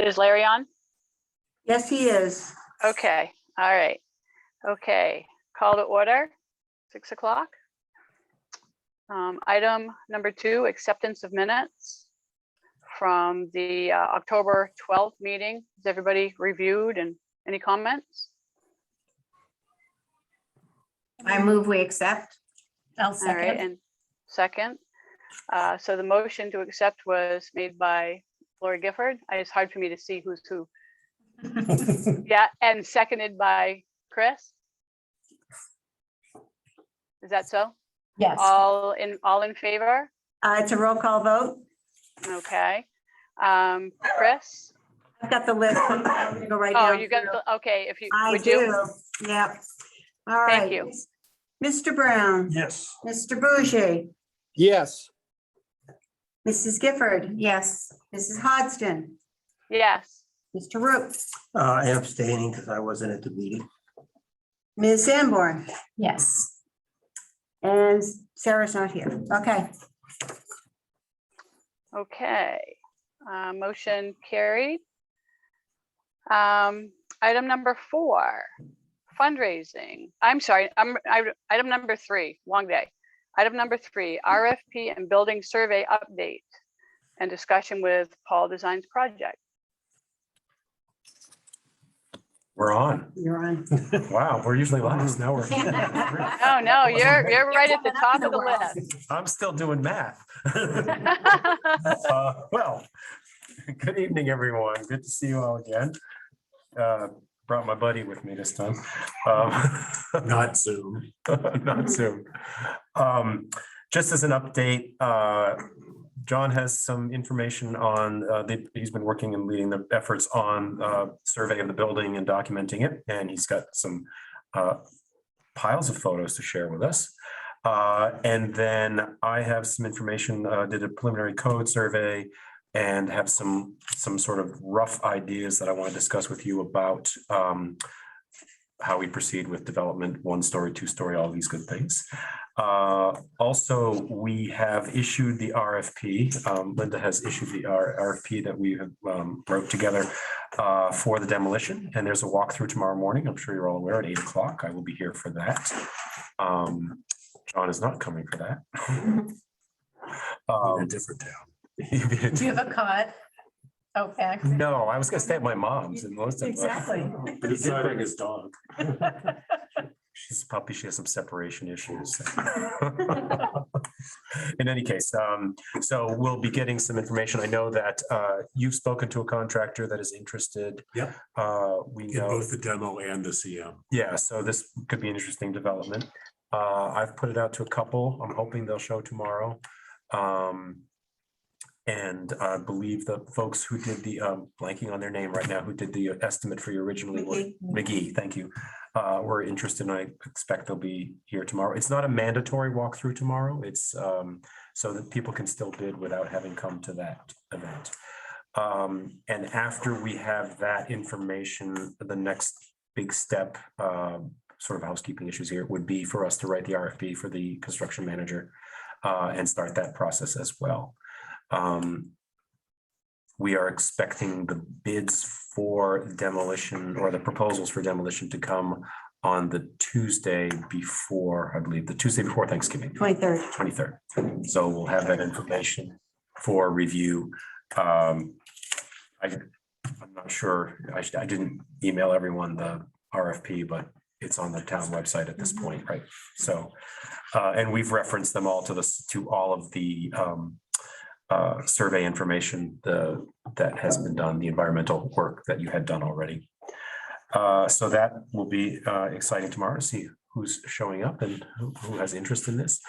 Is Larry on? Yes, he is. Okay, all right. Okay, call to order, 6 o'clock. Item number 2, acceptance of minutes from the October 12th meeting. Has everybody reviewed and any comments? I move we accept. I'll All right, and second. So the motion to accept was made by Lori Gifford. It's hard for me to see who's who. Yeah, and seconded by Chris. Is that so? Yes. All in favor? It's a roll call vote. Okay. Chris? I've got the list. I'm gonna go right Oh, down you got through. the, okay, if you, I would you? do. Yep. All right. Thank you. Mr. Brown. Yes. Mr. Bouger. Yes. Mrs. Gifford. Yes. Mrs. Hodgson. Yes. Mr. Root. I'm abstaining because I wasn't at the meeting. Ms. Sanborn. Yes. And Sarah's not here. Okay. Okay. Motion carried. Item number 4, fundraising. I'm sorry, item number 3, long day. Item number 3, RFP and building survey update and discussion with Paul Designs Project. We're on. You're on. Wow, we're usually last. Now we're. Oh, no, you're right at the top of the list. I'm still doing math. Well, good evening, everyone. Good to see you all again. Brought my buddy with me this time. Not Zoom. Not Zoom. Just as an update, John has some information on, he's been working and leading the efforts on survey of the building and documenting it. And he's got some piles of photos to share with us. And then I have some information, did a preliminary code survey and have some sort of rough ideas that I want to discuss with you about how we proceed with development, 1-story, 2-story, all these good things. Also, we have issued the RFP. Linda has issued the RFP that we have wrote together for the demolition. And there's a walkthrough tomorrow morning. I'm sure you're all aware at 8 o'clock. I will be here for that. John is not coming for that. In a different town. Do you have a cot? Okay. No, I was gonna stay at my mom's and most of Exactly. But he did bring his dog. She's a puppy. She has some separation issues. In any case, so we'll be getting some information. I know that you've spoken to a contractor that is interested. Yep. We In know both the demo and the CM. Yeah, so this could be an interesting development. I've put it out to a couple. I'm hoping they'll show tomorrow. And I believe the folks who did the blanking on their name right now, who did the estimate for you originally, McGee, thank you. We're interested and I expect they'll be here tomorrow. It's not a mandatory walkthrough tomorrow. It's so that people can still bid without having come to that event. And after we have that information, the next big step, sort of housekeeping issues here, would be for us to write the RFP for the construction manager and start that process as well. We are expecting the bids for demolition or the proposals for demolition to come on the Tuesday before, I believe, the Tuesday before Thanksgiving. 23rd. So we'll have that information for review. I'm not sure, I didn't email everyone the RFP, but it's on the town website at this point, right? So, and we've referenced them all to all of the survey information that has been done, the environmental work that you had done already. So that will be exciting tomorrow to see who's showing up and who has interest in this.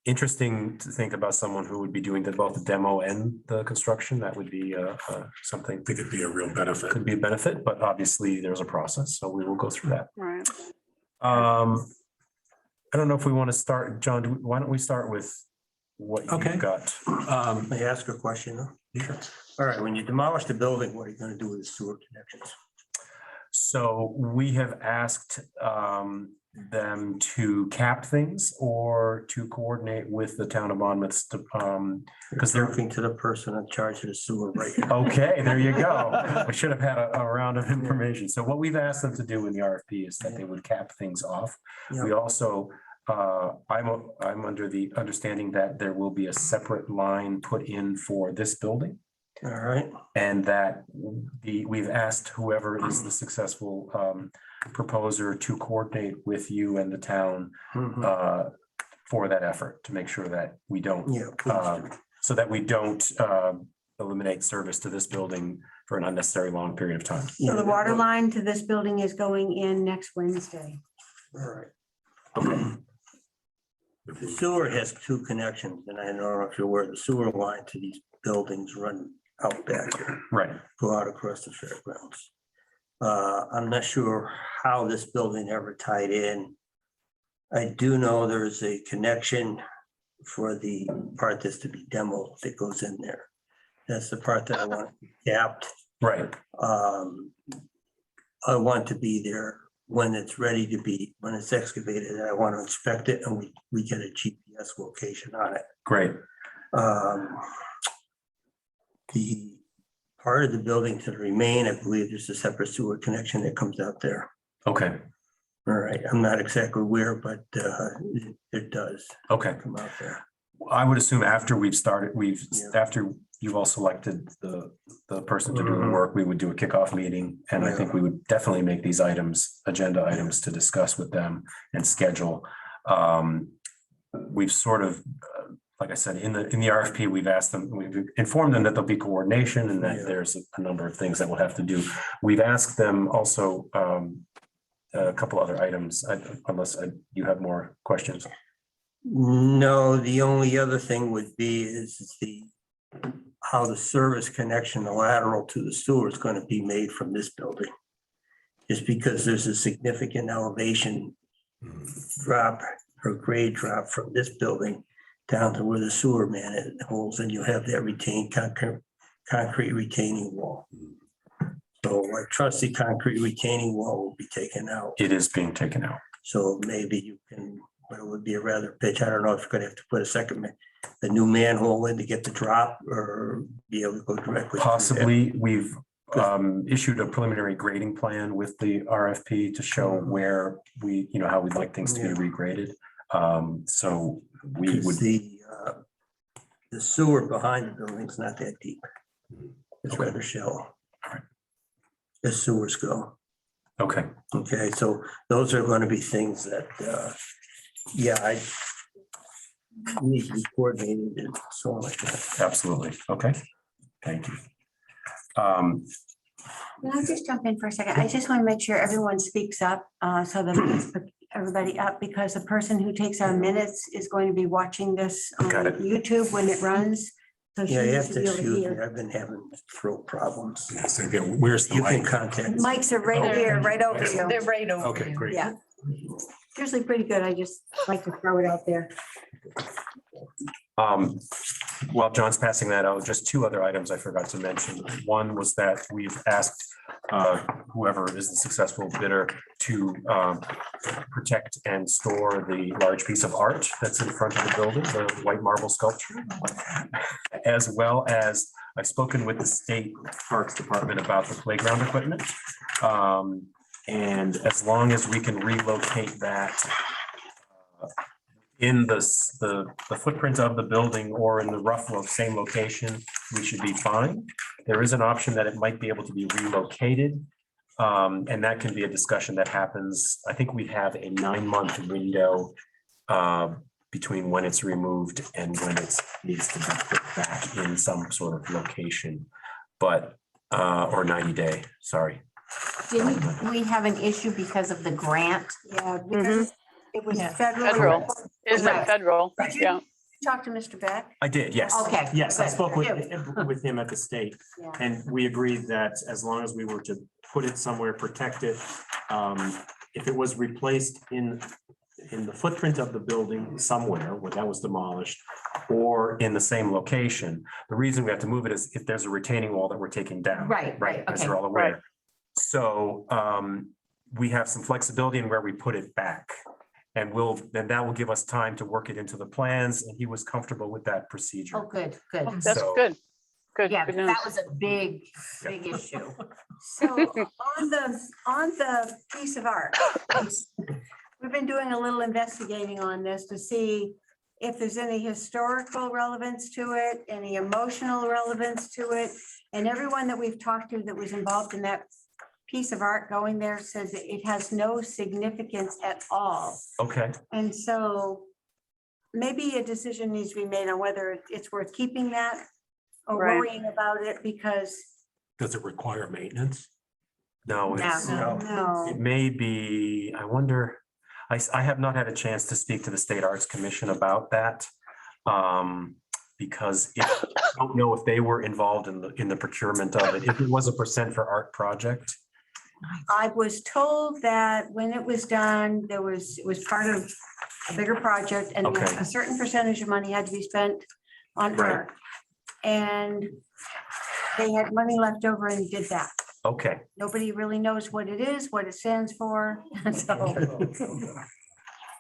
Interesting to think about someone who would be doing both the demo and the construction. That would be something. I think it'd be a real benefit. Could be a benefit, but obviously there's a process, so we will go through that. Right. I don't know if we want to start, John, why don't we start with what you've got? May I ask a question? Sure. All right, when you demolish the building, what are you going to do with the sewer connections? So we have asked them to cap things or to coordinate with the town of Monmouth because they're Talking to the person in charge of the sewer right now. okay, there you go. We should have had a round of information. So what we've asked them to do in the RFP is that they would cap things off. We also, I'm under the understanding that there will be a separate line put in for this building. All right, And that we've asked whoever is the successful proposer to coordinate with you and the town mhm, for that effort to make sure that we don't, yeah, please do. so that we don't eliminate service to this building for an unnecessary long period of time. Yeah, So the water line to this building is going in next Wednesday. All right. The sewer has two connections, and I don't know if you're aware, the sewer line to these buildings run out back here, Right. go out across the fairgrounds. I'm not sure how this building ever tied in. I do know there's a connection for the part that's to be demoed that goes in there. That's the part that I want capped. Right. I want to be there when it's ready to be, when it's excavated, and I want to inspect it and we get a GPS location on it. Great. The part of the building to remain, I believe there's a separate sewer connection that comes out there. Okay. All right, I'm not exactly where, but it does Okay. come out there. I would assume after we've started, Yeah. after you've all selected the person to do the Mhm. work, we would do a kickoff meeting. And I think we would definitely make these items, agenda items to discuss with them and schedule. We've sort of, like I said, in the RFP, we've asked them, we've informed them that there'll be coordination and that Yeah. there's a number of things that we'll have to do. We've asked them also a couple other items, unless you have more questions. No, the only other thing would be is how the service connection, the lateral to the sewer is going to be made from this building. Just because there's a significant elevation drop or grade drop from this building down to where the sewer man holes, and you have that retained concrete retaining wall. So I trust the concrete retaining wall will be taken out. It is being taken out. So maybe you can, but it would be a rather pitch. I don't know if you're gonna have to put a new manhole in to get the drop or be able to go directly. through there. Possibly, we've issued a preliminary grading plan with the RFP to show where we, how we'd like things to be regraded. So we Because would, the sewer behind the building's not that deep. It's Okay. rather shallow. Alright. The sewers go. okay, Okay, so those are gonna be things that, I need to be coordinated and so on like that. absolutely. Okay, thank you. Can I just jump in for a second? I just want to make sure everyone speaks up so that we can put everybody up, because the person who takes our minutes is going to be watching this on Got it. YouTube when it runs. So she Yeah, you needs have to to be able to excuse me. hear. I've been having throat problems. Yes, I get, where's the You can mic? contact. me. Mics are right here, right over you. They're right over. Okay, you. great. Yeah. Usually pretty good. I just like to throw it out there. While John's passing that out, just two other items I forgot to mention. One was that we've asked whoever is the successful bidder to protect and store the large piece of art that's in front of the building, the white marble sculpture. As well as I've spoken with the state parks department about the playground equipment. And as long as we can relocate that in the footprint of the building or in the rough same location, we should be fine. There is an option that it might be able to be relocated. And that can be a discussion that happens. I think we have a 9-month window between when it's removed and when it needs to be put back in some sort of location. But, or 90-day, sorry. Didn't we have an issue because of the grant? Yeah, because it was Yeah. federal. Federal. Isn't it Right. federal? Did you Yeah. talk to Mr. Beck? I did, yes. Okay. Yes, I good. spoke with him at the state, Yeah. and we agreed that as long as we were to put it somewhere, protect it, if it was replaced in the footprint of the building somewhere where that was demolished, Or in the same location. The reason we have to move it is if there's a retaining wall that we're taking down. Right, Right, as okay, you're all aware. So we have some flexibility in where we put it back. And then that will give us time to work it into the plans, and he was comfortable with that procedure. Oh, good, good. That's So- good. Good. Yeah, good news. that was a big issue. So on the piece of art, we've been doing a little investigating on this to see if there's any historical relevance to it, any emotional relevance to it. And everyone that we've talked to that was involved in that piece of art going there says that it has no significance at all. Okay, And so maybe a decision needs to be made on whether it's worth keeping that or Right. worrying about it because Does it require maintenance? no, it's, no. it may be, I wonder, I have not had a chance to speak to the State Arts Commission about that. Because I don't know if they were involved in the procurement of it, if it was a % for art project. I was told that when it was done, it was part of a bigger project and Okay. a certain percentage of money had to be spent on Right. art. And they had money left over and did that. Okay, Nobody really knows what it is, what it stands for. So,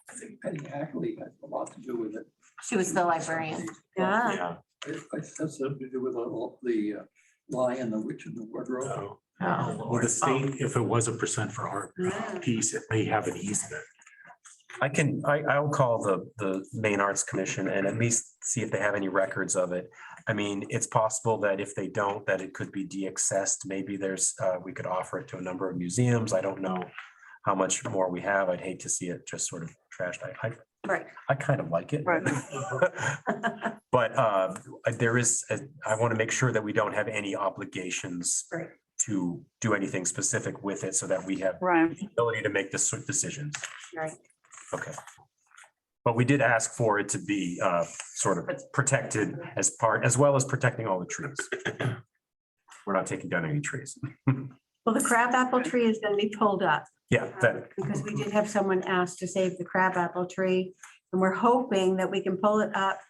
I think Penny Ackley has a lot to do with it. She was the librarian. yeah, yeah. It has something to do with the Lion, the Witch, and the Wardrobe. No. Oh. Well, the state, if it was a % for art piece, it may have an easement. I'll call the Maine Arts Commission and at least see if they have any records of it. I mean, it's possible that if they don't, that it could be de-accessed. Maybe we could offer it to a number of museums. I don't know how much more we have. I'd hate to see it just sort of trashed. right. I kind of like it. Right. But I want to make sure that we don't have any obligations Right. to do anything specific with it so that we have Right. the ability to make this decisions. Right. Okay. But we did ask for it to be sort of protected as well as protecting all the trees. We're not taking down any trees. Well, the crabapple tree is going to be pulled up. Yeah, that, Because we did have someone ask to save the crabapple tree. And we're hoping that we can pull it up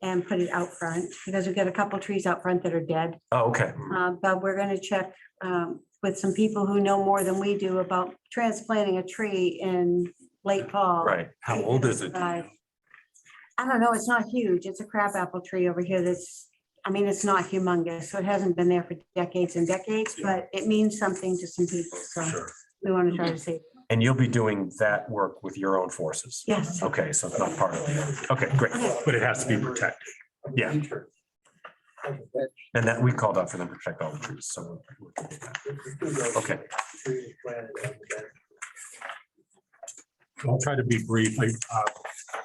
and put it out front because we've got a couple trees out front that are dead. oh, okay. But we're going to check with some people who know more than we do about transplanting a tree in late fall. Right. How old is it? I don't know. It's not huge. It's a crabapple tree over here it's not humongous. So it hasn't been there for decades and decades, but it means something to some people. So Sure. we want to try to save. And you'll be doing that work with your own forces? Yes. Okay, so it's not part of it. Okay, great. But it has to be protected. Yeah. And that we called out for them to protect all the trees, so. Okay, I'll try to be brief. I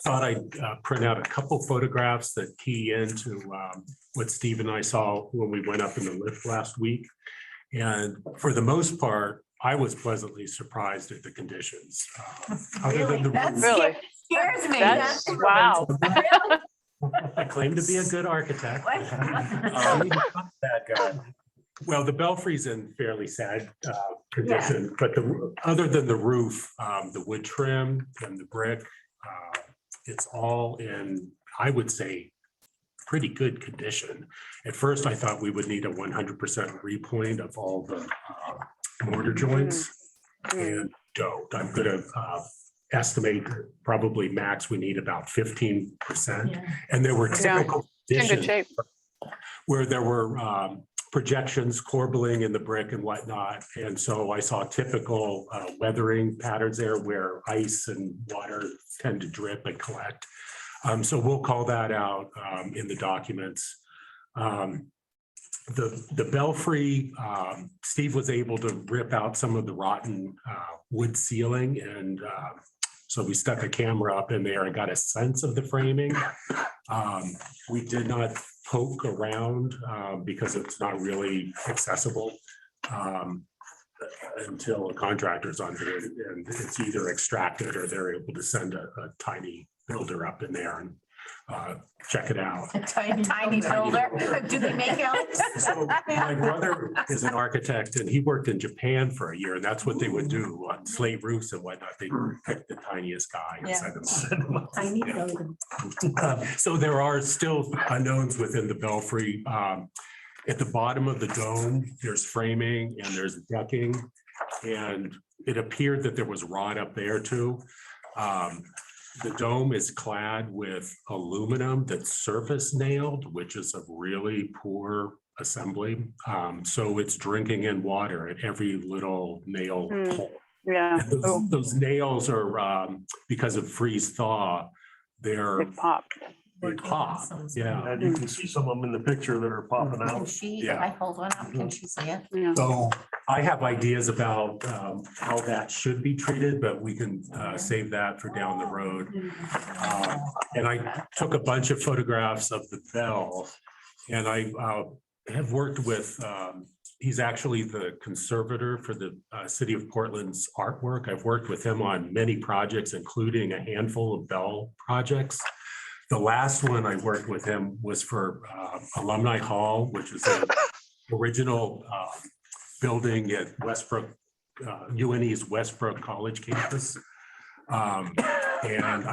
thought I'd print out a couple photographs that key into what Steve and I saw when we went up in the lift last week. And for the most part, I was pleasantly surprised at the conditions. Other than the roof. Really? Scares me. That's, wow. I claim to be a good architect. bad guy. Well, the belfry's in fairly sad condition, but other than the roof, the wood trim and the brick, it's all in, I would say, pretty good condition. At first, I thought we would need a 100% repoint of all the mortar joints, and don't. I'm gonna estimate that probably max we need about 15%. And there were typical It's in good conditions shape. where there were projections, corbelling in the brick and whatnot. And so I saw typical weathering patterns there where ice and water tend to drip and collect. So we'll call that out in the documents. The belfry, Steve was able to rip out some of the rotten wood ceiling, and so we stuck a camera up in there and got a sense of the framing. We did not poke around because it's not really accessible until a contractor's on it, and it's either extracted or they're able to send a tiny builder up in there and check it out. A tiny builder. Do they make it? So my brother is an architect and he worked in Japan for a year, and that's what they would do on slate roofs and whatnot. They pick the tiniest guy and send him up. I need those. So there are still unknowns within the belfry. At the bottom of the dome, there's framing and there's decking. And it appeared that there was rot up there too. The dome is clad with aluminum that's surface nailed, which is a really poor assembly. So it's drinking in water at every little nail hole. Yeah. And Oh, those nails are, because of freeze thaw, they're, it popped. they pop. Yeah. And you can see some of them in the picture that are popping Can out. she, if Yeah. I hold one up, can she see it? Yeah. So I have ideas about how that should be treated, but we can save that for down the road. And I took a bunch of photographs of the bell, and I have worked with, he's actually the conservator for the city of Portland's artwork. I've worked with him on many projects, including a handful of bell projects. The last one I worked with him was for Alumni Hall, which is an original building at Westbrook, UNE's Westbrook College campus. And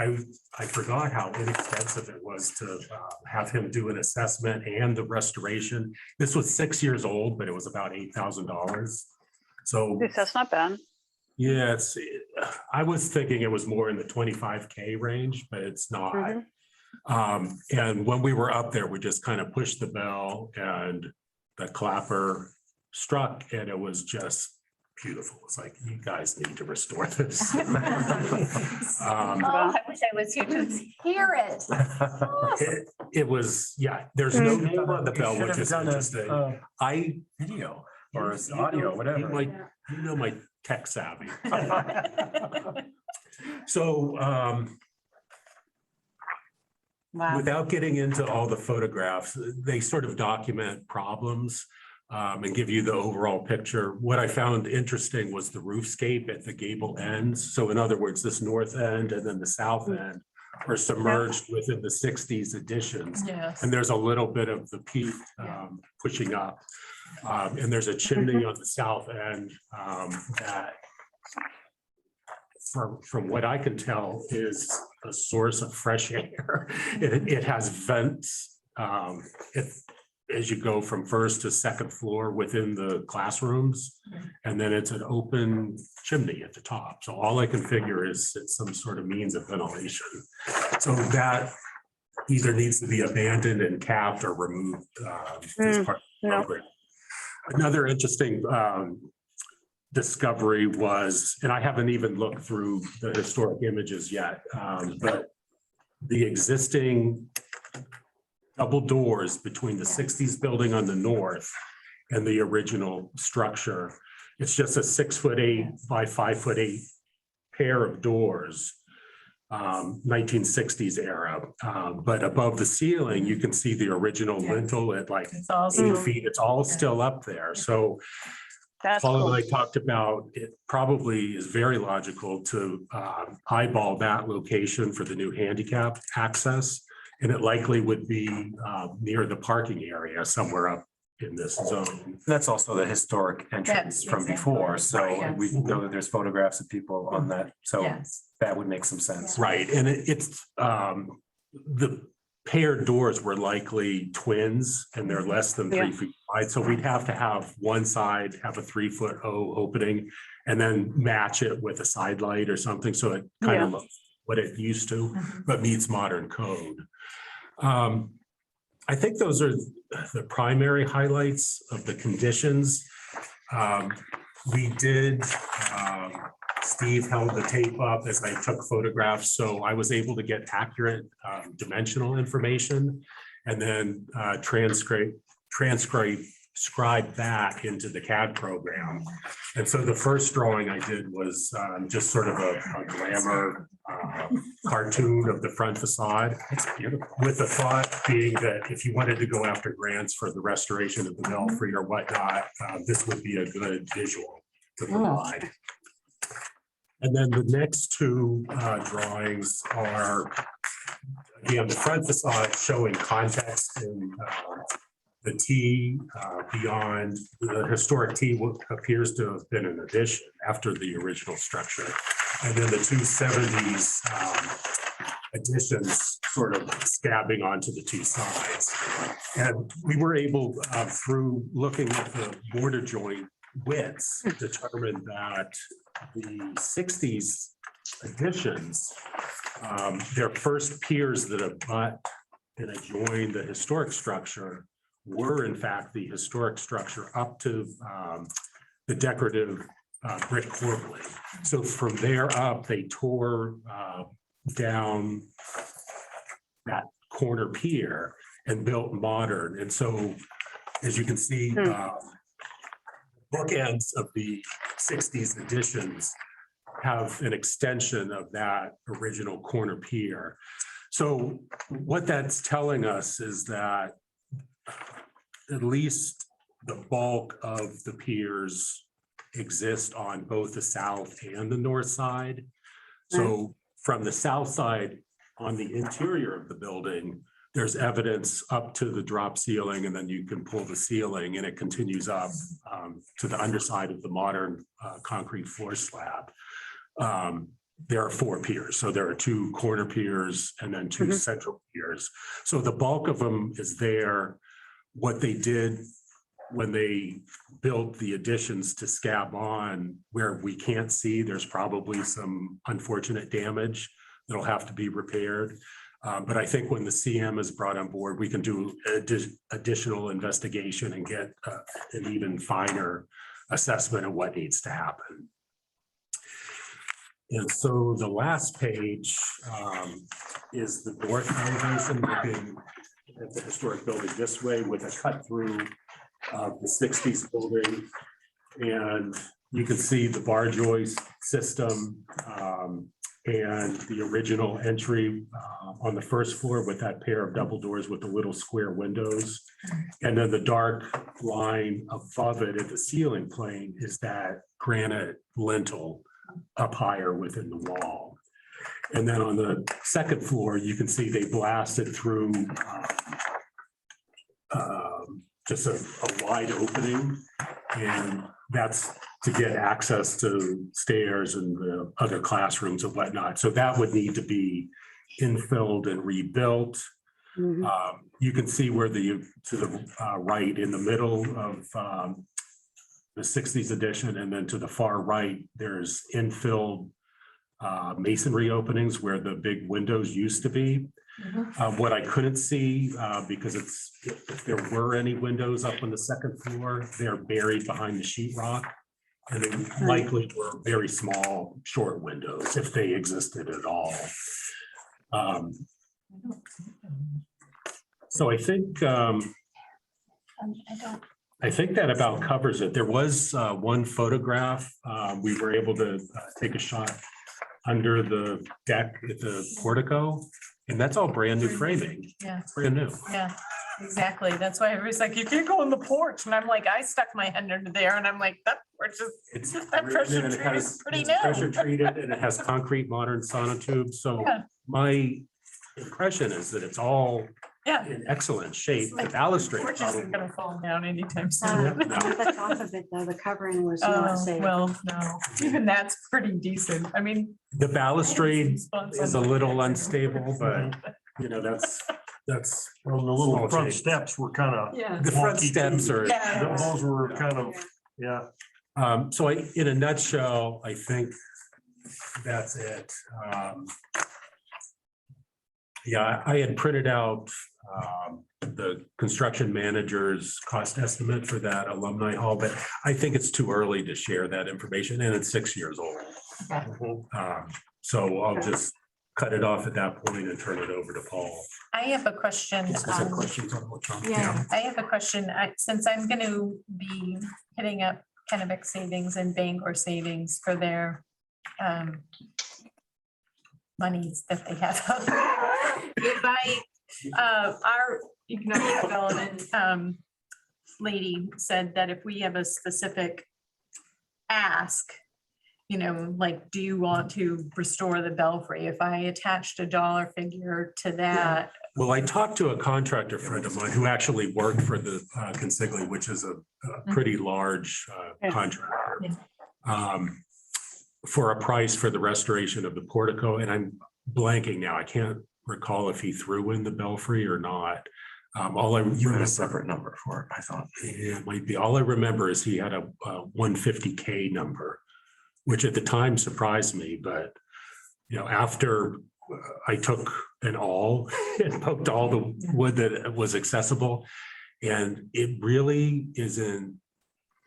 I forgot how inexpensive it was to have him do an assessment and the restoration. This was 6 years old, but it was about $8,000. So That's not bad. yeah, I was thinking it was more in the 25K range, but it's not. Mhm. And when we were up there, we just kind of pushed the bell and the clapper struck, and it was just beautiful. It's like, you guys need to restore this. Oh, I wish I was here to hear it. It was, yeah, there's no name on the bell, which is interesting. I, Video or audio, whatever. you know my tech savvy. So, Wow. without getting into all the photographs, they sort of document problems and give you the overall picture. What I found interesting was the roofscape at the gable ends. So in other words, this north end and then the south end are submerged within the 60s additions. Yes. And there's a little bit of the peak pushing up. And there's a chimney on the south end that, from what I can tell, is a source of fresh air. It has vents. As you go from first to second floor within the classrooms, and then it's an open chimney at the top. So all I can figure is it's some sort of means of ventilation. So that either needs to be abandoned and capped or removed as part of the no. program. Another interesting discovery was, and I haven't even looked through the historic images yet, but the existing double doors between the 60s building on the north and the original structure. It's just a 6'8" by 5'8" pair of doors, 1960s era. But above the ceiling, you can see the original lintel at like 8 feet. It's all still up there. So That's Paul cool. and I talked about, it probably is very logical to eyeball that location for the new handicap access. And it likely would be near the parking area somewhere up in this zone. That's also the historic entrance from before, so we know that there's photographs of people on that, so that would make some sense. Right, and it's, the paired doors were likely twins and they're less than 3 feet wide. So we'd have to have one side have a 3-foot O opening and then match it with a side light or something. So it kind of looks what it used to, but meets modern code. I think those are the primary highlights of the conditions. We did, Steve held the tape up as I took photographs, so I was able to get accurate dimensional information and then transcribe that into the CAD program. And so the first drawing I did was just sort of a glamour cartoon of the front facade. It's beautiful. With the thought being that if you wanted to go after grants for the restoration of the belfry or whatnot, this would be a good visual to provide. And then the next two drawings are, again, the front facade showing context in the T beyond the historic T appears to have been an addition after the original structure. And then the two 70s additions sort of scabbing onto the two sides. And we were able, through looking at the border joint widths determined that the 60s additions, their first piers that abut and adjoin the historic structure were in fact the historic structure up to the decorative brick corbelling. So from there up, they tore down that corner pier and built modern. And so, as you can see, bookends of the 60s additions have an extension of that original corner pier. So what that's telling us is that at least the bulk of the piers exist on both the south and the north side. So from the south side, on the interior of the building, there's evidence up to the drop ceiling, and then you can pull the ceiling and it continues up to the underside of the modern concrete floor slab. There are 4 piers. So there are 2 corner piers and then 2 central piers. So the bulk of them is there. What they did when they built the additions to scab on, where we can't see, there's probably some unfortunate damage that'll have to be repaired. But I think when the CM is brought on board, we can do additional investigation and get an even finer assessment of what needs to happen. And so the last page is the north elevation, looking at the historic building this way with a cut through of the 60s building. And you can see the bar joist system and the original entry on the first floor with that pair of double doors with the little square windows. And then the dark line above it at the ceiling plane is that granite lintel up higher within the wall. And then on the second floor, you can see they blasted through just a wide opening, and that's to get access to stairs and the other classrooms and whatnot. So that would need to be infilled and rebuilt. You can see where to the right in the middle of the 60s addition, and then to the far right, there's infilled masonry openings where the big windows used to be. What I couldn't see, because if there were any windows up on the second floor, they're buried behind the sheetrock. And they likely were very small, short windows, if they existed at all. So I think that about covers it. There was one photograph. We were able to take a shot under the deck at the portico, and that's all brand new framing. Yeah. Brand new. Yeah, exactly. That's why everybody's like, you can't go on the porch. And I'm like, I stuck my hand under there and I'm like, that porch is, that pressure And it treated has- is pretty it's new. pressure treated, and it has concrete modern sonotubes. So Yeah. my impression is that it's all Yeah. in excellent shape. It's The like, balustrade Porch isn't probably. gonna fall down anytime At soon. the top of it, though, the covering was Oh, not safe. well, no, even that's pretty decent. I mean. The balustrade spots is on a the little deck. unstable, but that's Well, the little Small front change. steps were kind of, Yeah. the front wonky steps too. are. Yeah. those were kind of, yeah. So in a nutshell, I think that's it. Yeah, I had printed out the construction manager's cost estimate for that alumni hall, but I think it's too early to share that information, and it's 6 years old. So I'll just cut it off at that point and turn it over to Paul. I have a question. Questions on what Tom? Yeah. I have a question. Since I'm going to be hitting up Kennebec Savings and Bangor Savings for their monies that they have. If our economic development lady said that if we have a specific ask, like, do you want to restore the belfry? If I attached a dollar figure to that. Well, I talked to a contractor friend of mine who actually worked for the Consigli, which is a pretty large contractor, for a price for the restoration of the portico. And I'm blanking now. I can't recall if he threw in the belfry or not. All I You had remember, a separate number for it, I thought. yeah, it might be, all I remember is he had a 150K number, which at the time surprised me, but after I took an awl and poked all the wood that was accessible, and it really is in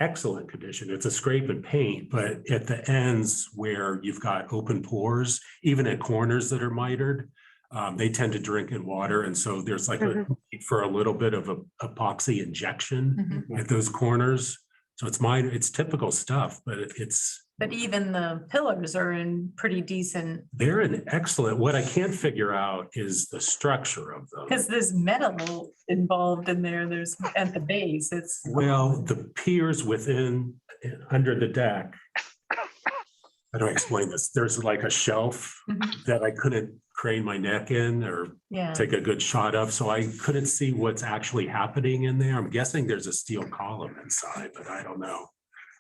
excellent condition. It's a scrape and paint, but at the ends where you've got open pores, even at corners that are mitered, they tend to drink in water. And so there's like a need for a little bit of a epoxy injection at those corners. So it's typical stuff, but But even the pillars are in pretty decent, they're an excellent, what I can't figure out is the structure of them. because there's metal involved in there. There's at the base, it's, Well, the piers within, under the deck. How do I explain this? There's like a shelf that I couldn't crane my neck in or yeah. take a good shot of, so I couldn't see what's actually happening in there. I'm guessing there's a steel column inside, but I don't know.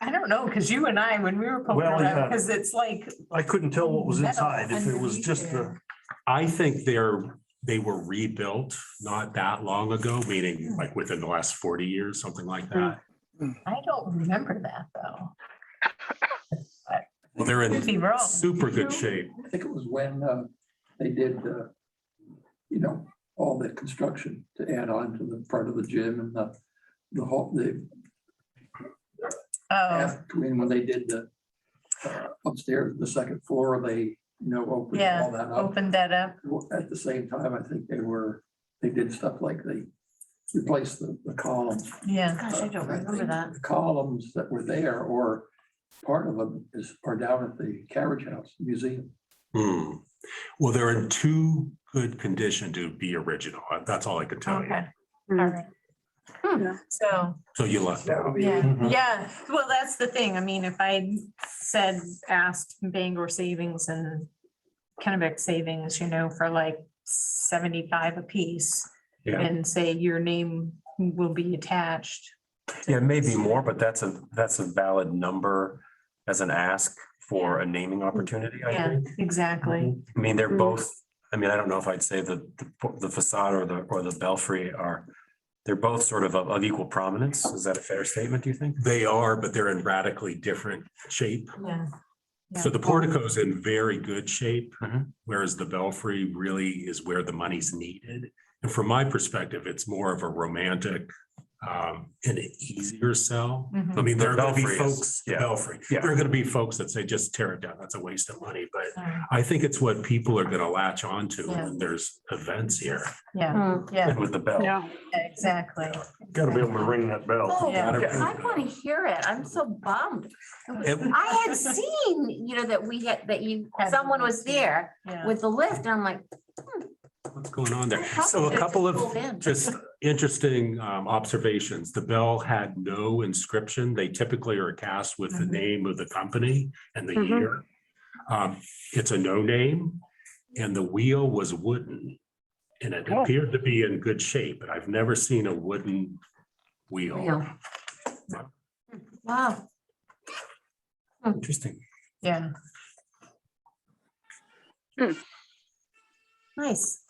I don't know, because you and I, when we were poking Well, around, yeah. because it's like, I couldn't tell what was Metal inside, if it was underneath just the, there. I think they were rebuilt not that long ago, meaning like within the last 40 years, something like that. I don't remember that though. Well, they're Could be in wrong. super good shape. I think it was when they did, all the construction to add on to the front of the gym and the whole, Oh, when they did the upstairs, the second floor, they, opened yeah, all that up. opened that up. At the same time, I think they did stuff like they replaced the columns. Yeah. Gosh, I don't remember that. The columns that were there, or part of them are down at the Carriage House Museum. Hmm. Well, they're in too good condition to be original. That's all I can tell you. Okay, all right. Yeah. So, So you lucked out. yeah, well, that's the thing. I mean, if I asked Bangor Savings and Kennebec Savings, for like 75 apiece Yeah. and say your name will be attached. Yeah, maybe more, but that's a valid number as an ask for a naming opportunity, I Yeah, think. exactly. I mean, they're both, I don't know if I'd say the facade or the belfry they're both sort of equal prominence. Is that a fair statement, do you think? They are, but they're in radically different shape. Yeah. So the portico's in very good shape, Mhm. whereas the belfry really is where the money's needed. And from my perspective, it's more of a romantic and an easier sell. Mhm. I mean, there are gonna be Belfry is- folks, yeah. belfry, Yeah. there are gonna be folks that say, just tear it down, that's a waste of money, but Alright. I think it's what people are gonna latch onto Yeah. when there's events here. Yeah, yeah, And with the bell. Yeah. exactly. Got to be able to ring that bell. Oh, Yeah. I want to hear it. I'm so bummed. It- I had seen, someone was there Yeah. with the lift and I'm like, What's going on there? Probably So a should've couple pulled in. of just interesting observations. The bell had no inscription. They typically are cast with the Mhm. name of the company and the Mhm. year. It's a no name, and the wheel was wooden. And it Oh. appeared to be in good shape, but I've never seen a wooden wheel. real. Wow. Interesting. Yeah, Nice.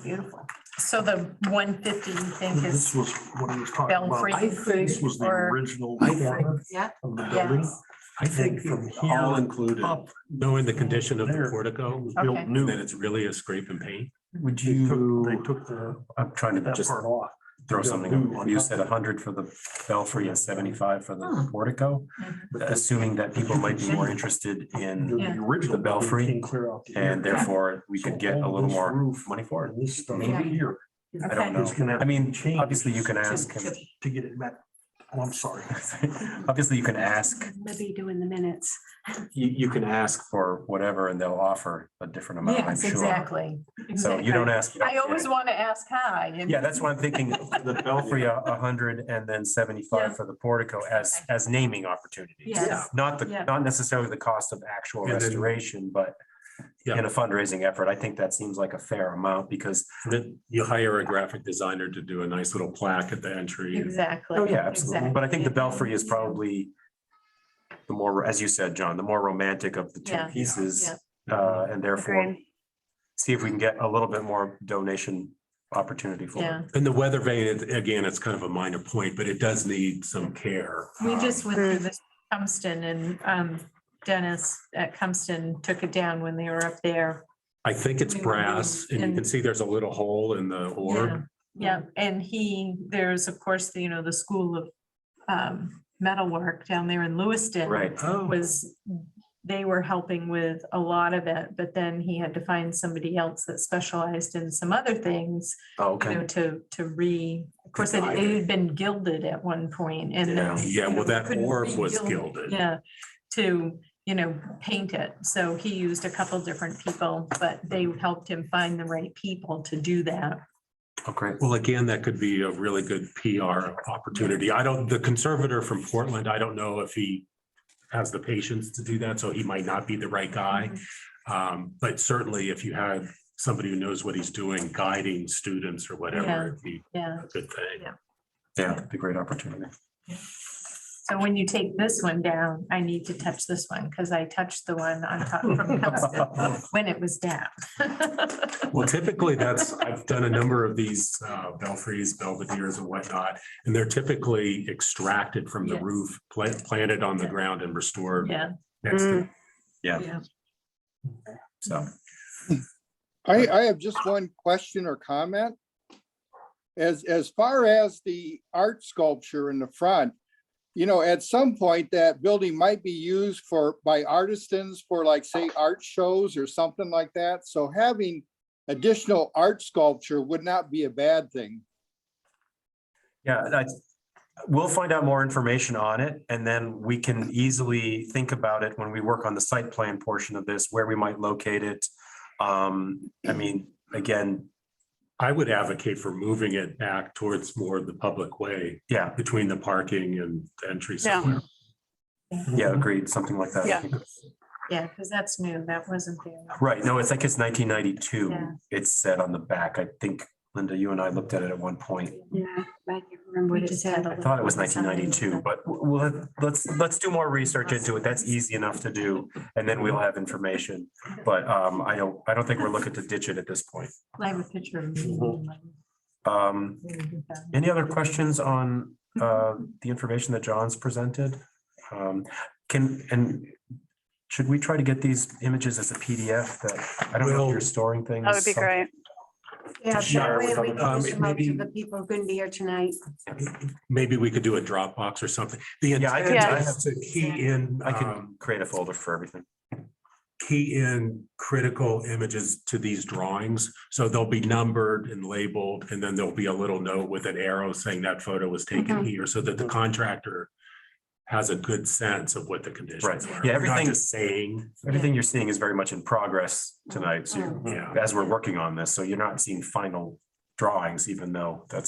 beautiful. So the 150 you think This is, was what he was talking about. Belfry, I think this was the or- original I think- corner Yeah. of the Yeah. building. I think From all here included, up. knowing the condition of the There. portico, It was built Okay. new. then it's really a scrape and paint. Would They you, took the, I'm trying to that just part off. throw Built something, new up. on You top said of it. 100 for the belfry and 75 for the Hmm. portico, assuming that people might be more interested The in, Yeah. the original The belfry, came clear out to and here. therefore we So could get a all little this more roof money for it. and this stuff Maybe. here I don't know. is gonna have I mean, to change obviously you can ask him. To get it back. Oh, I'm sorry. Obviously, you can ask, Maybe doing the minutes. you can ask for whatever and they'll offer a different amount, I'm yes, sure. exactly. So you don't ask. you don't I always get. want to ask high. and- Yeah, that's why I'm thinking the belfry 100 and then 75 for the portico as naming opportunities. Yes. Not Yeah. not necessarily the cost of actual And then- restoration, but Yeah. in a fundraising effort, I think that seems like a fair amount because, Then you hire a graphic designer to do a nice little plaque at the entry. Exactly. oh yeah, absolutely. But I think the exactly. belfry is probably the more, as you said, John, the more romantic of the two Yeah. pieces. Yeah. And therefore Agreed. see if we can get a little bit more donation opportunity for Yeah, it. And the weather vane, again, it's kind of a minor point, but it does need some care. we just went Mm. through this Cumston and Dennis at Cumston took it down when they were up there. I think it's we were brass doing- and you can and- see there's a little hole in the orb. Yeah, and there's of course, the School of Metalwork down there in Lewiston. Right. Oh, They were helping with a lot of it, but then he had to find somebody else that specialized in some other things, Oh, okay. of course, it had been gilded at one point and then. yeah, well, that couldn't orb was re-gild- gilded. Yeah, to, paint it. So he used a couple different people, but they helped him find the right people to do that. Oh, great. Well, again, that could be a really good PR opportunity. The conservator from Portland, I don't know if he has the patience to do that, so he might not be the right guy. But certainly if you had somebody who knows what he's doing, guiding students or whatever, it'd be Yeah. a good thing. Yeah, it'd be a great opportunity. So when you take this one down, I need to touch this one because I touched the one on top from Cumston when it was down. Well, typically I've done a number of these belfries, belvederes and whatnot, and they're typically extracted from the Yes. roof, planted on the ground and restored. Yeah. Next to Yeah, so. I have just one question or comment. As far as the art sculpture in the front, at some point that building might be used by artisans for like, say, art shows or something like that. So having additional art sculpture would not be a bad thing. Yeah, we'll find out more information on it, and then we can easily think about it when we work on the site plan portion of this, where we might locate it. Again, I would advocate for moving it back towards more of the public way yeah, between the parking and the entry Yeah. somewhere. yeah, agreed, something like that. I Yeah. think. Yeah, because that's new. That wasn't there. Right, no, it's 1992. Yeah. It's said on the back. I think, Linda, you and I looked at it at one point. Yeah, I can't remember We what it just said. had a I thought it was little 1992, but let's do more research into it. That's easy enough to do, and then we'll have information. But I don't think we're looking to ditch it at this point. I have a picture of me. Any other questions on the information that John's presented? Should we try to get these images as a PDF that, I don't know if you're storing things? That would be great. Yeah, share that way with we them. can push them out to Maybe- the people who couldn't be here tonight. Maybe we could do a Dropbox or something. The Yeah, I intent can- is to key in, I can create a folder for everything. key in critical images to these drawings. So they'll be numbered and labeled, and then there'll be a little note with an arrow saying that photo was taken Mhm. here, so that the contractor has a good sense of what the conditions Right. are. Yeah, Not everything- just saying, Everything you're seeing is very much in progress tonight, so yeah. as we're working on this, so you're not seeing final drawings, even though I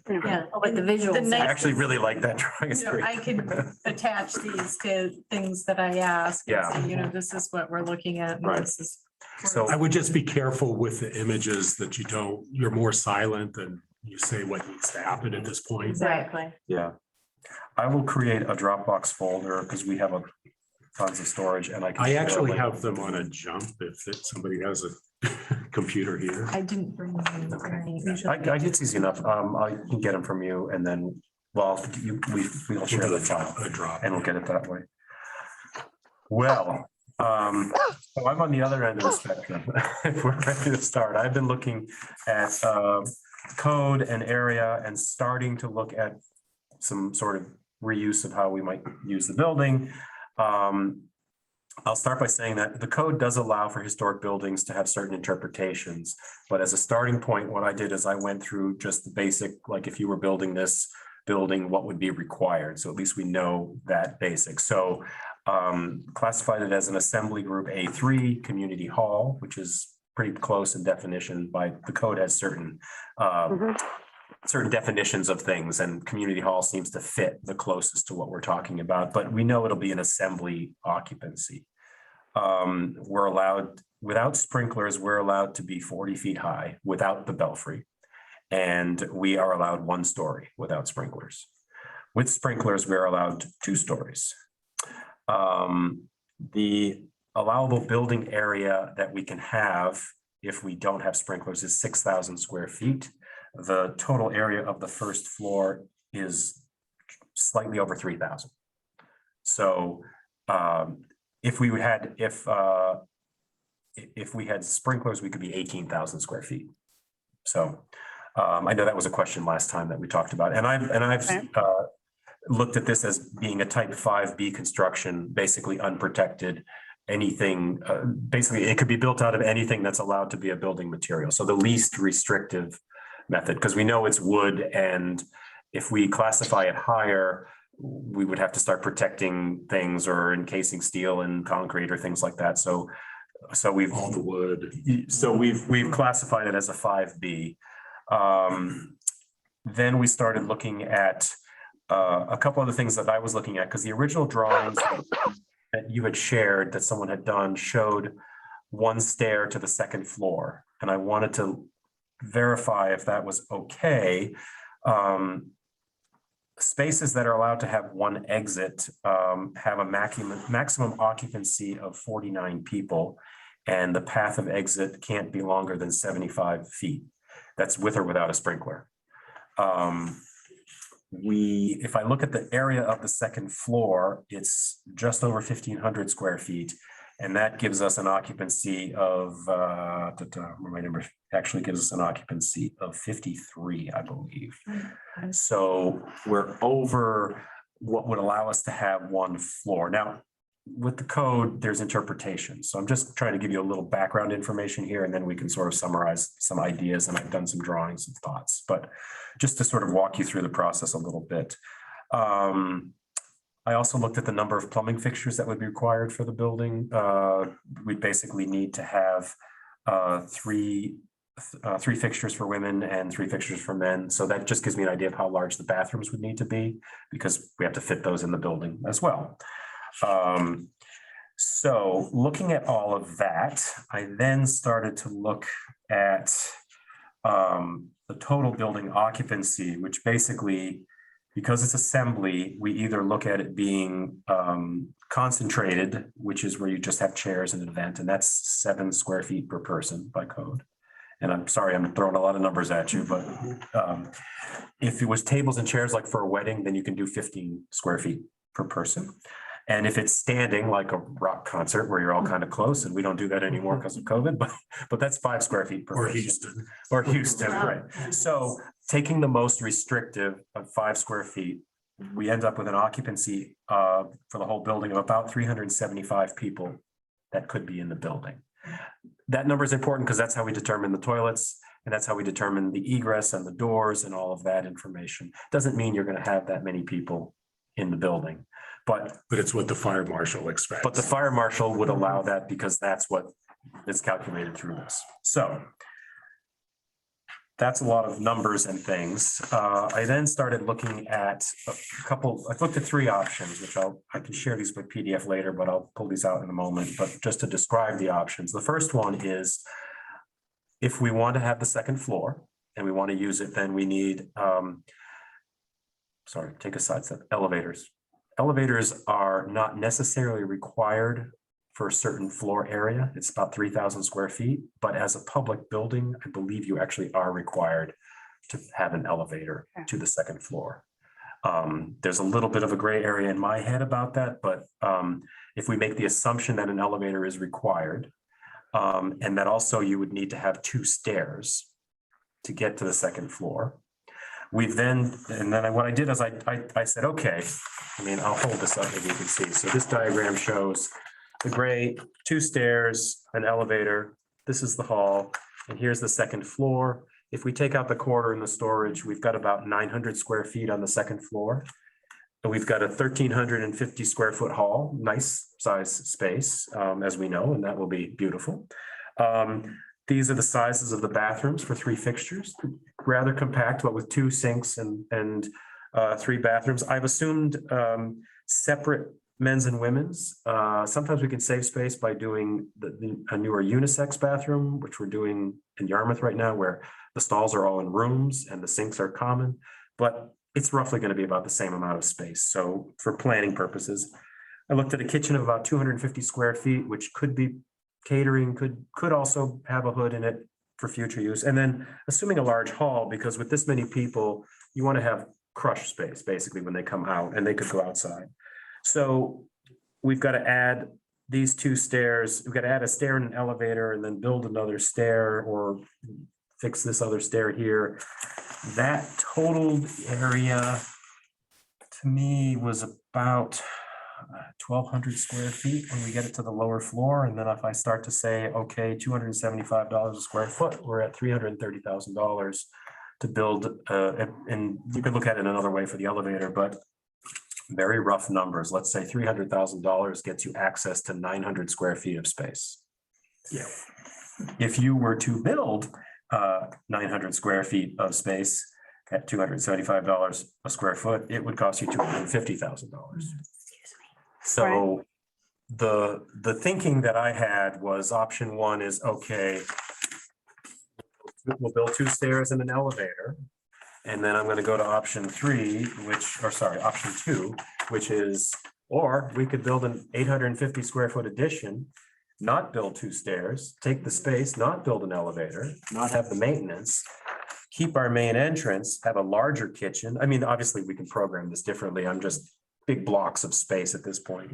Yeah. But the visuals. nice- actually really like that drawing. It's great. I can attach these to things that I ask. and Yeah. say, this is what we're looking at. and Right. this is- So, I would just be careful with the images that you're more silent than you say what needs to happen at this point. Exactly. yeah. I will create a Dropbox folder because we have tons of storage and I can. I share actually with- have them on a jump if somebody has a computer here. I didn't bring them. It's easy enough. I can get them from you and then, we'll share the file. A drop. And we'll get it that way. Well, so I'm on the other end of the spectrum. If we're ready to start, I've been looking at code and area and starting to look at some sort of reuse of how we might use the building. I'll start by saying that the code does allow for historic buildings to have certain interpretations. But as a starting point, what I did is I went through just the basic, like if you were building this building, what would be required? So at least we know that basic. So classified it as an assembly group A3 community hall, which is pretty close in definition. By the code has certain certain definitions of things, and community hall seems to fit the closest to what we're talking about, but we know it'll be an assembly occupancy. We're allowed, without sprinklers, we're allowed to be 40 feet high without the belfry. And we are allowed 1 story without sprinklers. With sprinklers, we're allowed 2 stories. The allowable building area that we can have if we don't have sprinklers is 6,000 square feet. The total area of the first floor is slightly over 3,000. So if we had sprinklers, we could be 18,000 square feet. So I know that was a question last time that we talked about, and I've looked at this as being a type 5B construction, basically unprotected. Anything, basically, it could be built out of anything that's allowed to be a building material. So the least restrictive method, because we know it's wood, and if we classify it higher, we would have to start protecting things or encasing steel and concrete or things like that. So we've All the wood. so we've classified it as a 5B. Then we started looking at a couple of the things that I was looking at, because the original drawings that you had shared that someone had done showed one stair to the second floor. And I wanted to verify if that was okay. Spaces that are allowed to have one exit have a maximum occupancy of 49 people. And the path of exit can't be longer than 75 feet. That's with or without a sprinkler. If I look at the area of the second floor, it's just over 1,500 square feet. And that gives us an occupancy of, my number actually gives us an occupancy of 53, I believe. So we're over what would allow us to have one floor. Now, with the code, there's interpretation. So I'm just trying to give you a little background information here, and then we can sort of summarize some ideas, and I've done some drawings and thoughts, but just to sort of walk you through the process a little bit. I also looked at the number of plumbing fixtures that would be required for the building. We basically need to have three fixtures for women and 3 fixtures for men. So that just gives me an idea of how large the bathrooms would need to be, because we have to fit those in the building as well. So looking at all of that, I then started to look at the total building occupancy, which basically, because it's assembly, we either look at it being concentrated, which is where you just have chairs in an event, and that's 7 square feet per person by code. And I'm sorry, I'm throwing a lot of numbers at you, but if it was tables and chairs like for a wedding, then you can do 15 square feet per person. And if it's standing like a rock concert where you're all kind of close, and we don't do that anymore because of COVID, but that's 5 square feet per person. Or Houston, right? So taking the most restrictive of 5 square feet, we end up with an occupancy for the whole building of about 375 people that could be in the building. That number is important because that's how we determine the toilets, and that's how we determine the egress and the doors and all of that information. Doesn't mean you're going to have that many people in the building. But it's what the fire marshal expects. But the fire marshal would allow that because that's what is calculated through this. So that's a lot of numbers and things. I then started looking at I looked at 3 options, which I can share these by PDF later, but I'll pull these out in a moment. But just to describe the options, the first one is if we want to have the second floor and we want to use it, then we need, take a side step, elevators. Elevators are not necessarily required for a certain floor area. It's about 3,000 square feet, but as a public building, I believe you actually are required to have an elevator to the second floor. There's a little bit of a gray area in my head about that, but if we make the assumption that an elevator is required, and that also you would need to have 2 stairs to get to the second floor. What I did is I said, okay, I'll hold this up, maybe you can see. So this diagram shows the gray, 2 stairs, an elevator. This is the hall, and here's the second floor. If we take out the quarter in the storage, we've got about 900 square feet on the second floor. And we've got a 1,350 square foot hall, nice size space, as we know, and that will be beautiful. These are the sizes of the bathrooms for 3 fixtures, rather compact, but with 2 sinks and 3 bathrooms. I've assumed separate men's and women's. Sometimes we can save space by doing a newer unisex bathroom, which we're doing in Yarmouth right now, where the stalls are all in rooms and the sinks are common, but it's roughly going to be about the same amount of space. So for planning purposes, I looked at a kitchen of about 250 square feet, which could be catering, could also have a hood in it. for future use. And then assuming a large hall, because with this many people, you want to have crush space basically when they come out, and they could go outside. So we've got to add these two stairs. We've got to add a stair and an elevator, and then build another stair or fix this other stair here. That total area to me was about 1,200 square feet when we get it to the lower floor. And then if I start to say, okay, $275 a square foot, we're at $330,000 to build. And you could look at it another way for the elevator, but very rough numbers. Let's say $300,000 gets you access to 900 square feet of space. Yeah. If you were to build 900 square feet of space at $275 a square foot, it would cost you $250,000. So the thinking that I had was option one is, okay, we'll build two stairs and an elevator. And then I'm going to go to option three, option two, which is, or we could build an 850 square foot addition, not build two stairs, take the space, not build an elevator, not have the maintenance, keep our main entrance, have a larger kitchen. I mean, obviously we can program this differently. I'm just big blocks of space at this point,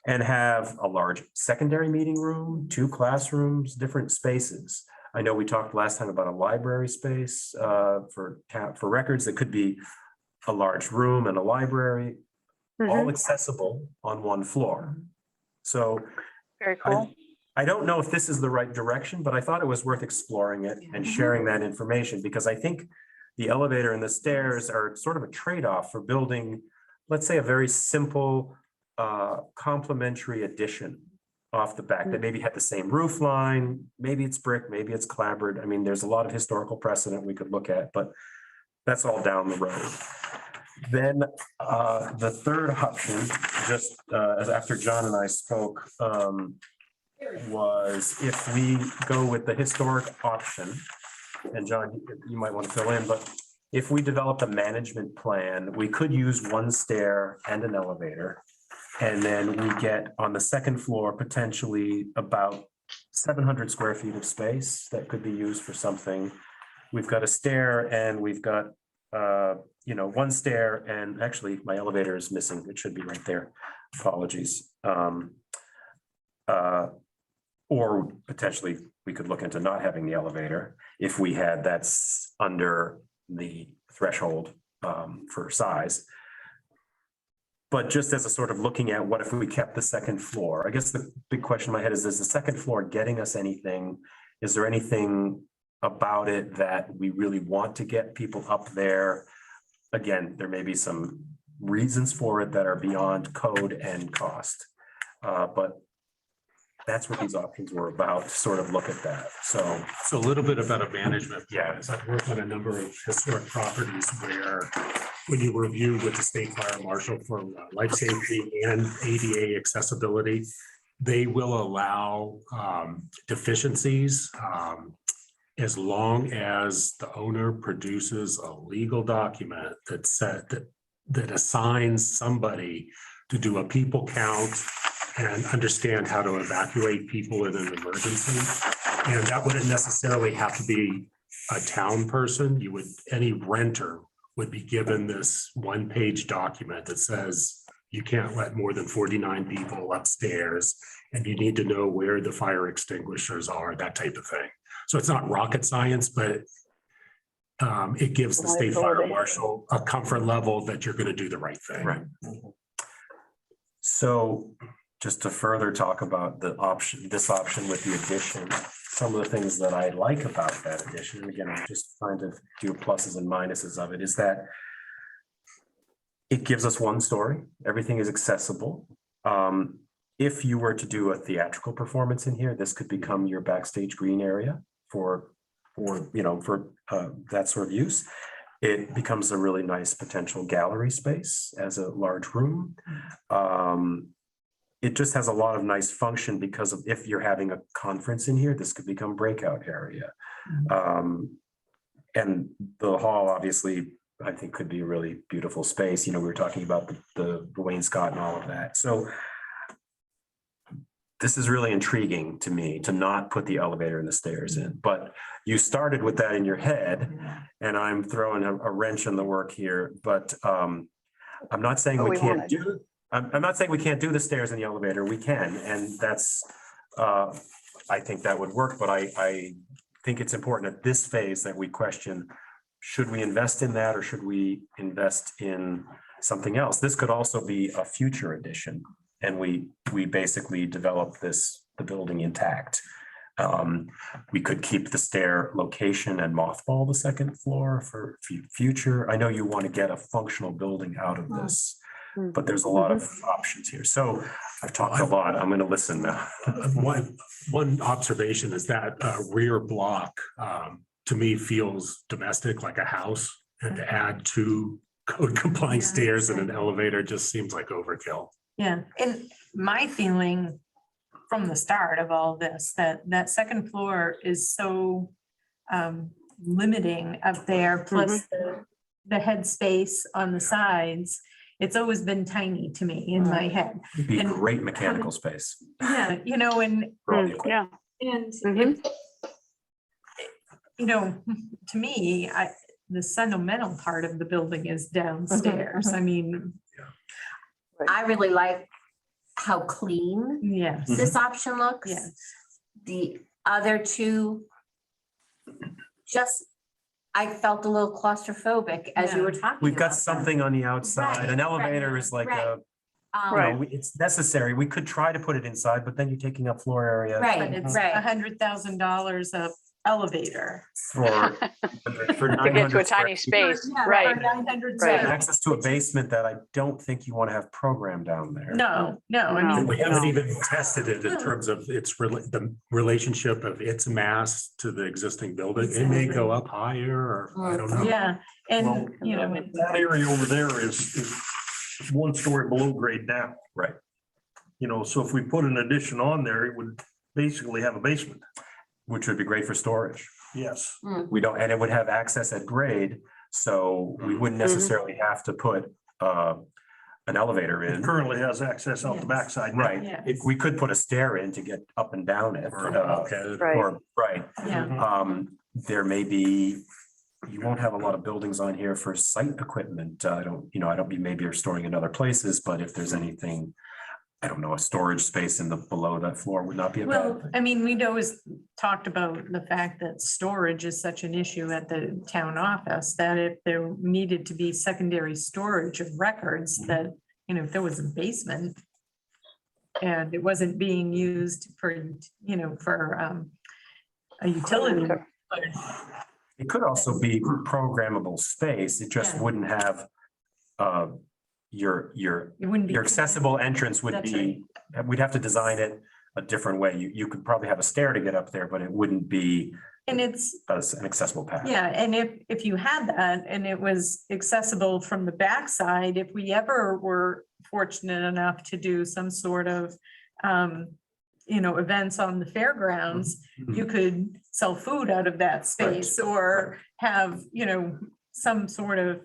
and have a large secondary meeting room, two classrooms, different spaces. I know we talked last time about a library space for records. That could be a large room and a library, all accessible on one floor. So Very cool. I don't know if this is the right direction, but I thought it was worth exploring it and sharing that information, because I think the elevator and the stairs are sort of a trade-off for building, let's say, a very simple complementary addition off the back that maybe had the same roof line. Maybe it's brick, maybe it's clapboard. I mean, there's a lot of historical precedent we could look at, but that's all down the road. Then the third option, just as after John and I spoke, was if we go with the historic option, and John, you might want to fill in, but if we developed a management plan, we could use one stair and an elevator. And then we get on the second floor, potentially about 700 square feet of space that could be used for something. We've got a stair and we've got, one stair, and actually my elevator is missing. It should be right there. Apologies. Or potentially we could look into not having the elevator if we had that's under the threshold for size. But just as a sort of looking at what if we kept the second floor, I guess the big question in my head is the second floor getting us anything? Is there anything about it that we really want to get people up there? Again, there may be some reasons for it that are beyond code and cost. But that's what these options were about, to sort of look at that. So a little bit about a management plan. Is I've worked on a number of historic properties where when you review with the state fire marshal for life safety and ADA accessibility, they will allow deficiencies as long as the owner produces a legal document that assigns somebody to do a people count and understand how to evacuate people in an emergency. And that wouldn't necessarily have to be a town person. Any renter would be given this one-page document that says you can't let more than 49 people upstairs, and you need to know where the fire extinguishers are, that type of thing. So it's not rocket science, but it gives the state fire marshal a comfort level that you're going to do the right thing. right. So just to further talk about this option with the addition, some of the things that I like about that addition, and again, I'm just trying to do pluses and minuses of it, is that it gives us one story. Everything is accessible. If you were to do a theatrical performance in here, this could become your backstage green area for that sort of use. It becomes a really nice potential gallery space as a large room. It just has a lot of nice function because of if you're having a conference in here, this could become breakout area. And the hall, obviously, I think could be a really beautiful space. We were talking about the wainscot and all of that. So this is really intriguing to me to not put the elevator and the stairs in, but you started with that in your head and I'm throwing a wrench in the work here, but I'm not saying What we we can't wanted. do, I'm not saying we can't do the stairs and the elevator. We can, and that's, I think that would work, but I think it's important at this phase that we question, should we invest in that or should we invest in something else? This could also be a future addition. And we basically develop the building intact. We could keep the stair location and mothball the second floor for future. I know you want to get a functional building out of this, but there's a lot of options here. So I've talked a lot. I'm going to listen now. One observation is that rear block, to me, feels domestic, like a house. And to add two code compliant stairs and an elevator just seems like overkill. Yeah, and my feeling from the start of all this, that second floor is so limiting up there, plus the headspace on the sides. It's always been tiny to me in my head. It'd be And- great mechanical space. Yeah, you know, and for all the equipment. Yeah. And, Mhm. you know, to me, the sentimental part of the building is downstairs. I mean, I really like how clean yes, this option looks. yes. The other two, just, I felt a little claustrophobic as you were talking. We've got about them. something on the outside. An Right, elevator right, is like right. you know, it's necessary. We could try to put it inside, but then you're taking up floor area. But Right, it's right. $100,000 of elevator. For To get to a tiny space, right. 900. Right. access to a basement that I don't think you want to have programmed down there. No, I No. mean. We haven't even tested it in terms of the relationship of its mass to the existing building. It may go up higher or I don't know. Yeah, Well, and, you know, and- that area over there is one story below grade now. Right. You know, so if we put an addition on there, it would basically have a basement. Which would be great for storage. Yes. We don't, and it would have access at grade, so we wouldn't necessarily have to put an elevator It in. currently has access out the Yes. backside. now. Right, Yes. we could put a stair in to get up and down it. Okay. Right. Or, right, yeah, there may be, you won't have a lot of buildings on here for site equipment. I don't, maybe you're storing in other places, but if there's anything, I don't know, a storage space in the below that floor would not be a bad well, thing. I mean, we'd always talked about the fact that storage is such an issue at the town office, that if there needed to be secondary storage of records, that, you know, if there was a basement and it wasn't being used for, you know, for a utility. It could also be programmable space. It just Yeah. wouldn't have your It wouldn't be. accessible entrance would That's be, we'd have to design it a different way. You could probably have a stair to get up there, but it wouldn't be And it's, as an accessible path. yeah, and if you had that and it was accessible from the backside, if we ever were fortunate enough to do some sort of, you know, events on the fairgrounds, you could sell food out of that space or have, you know, some sort of,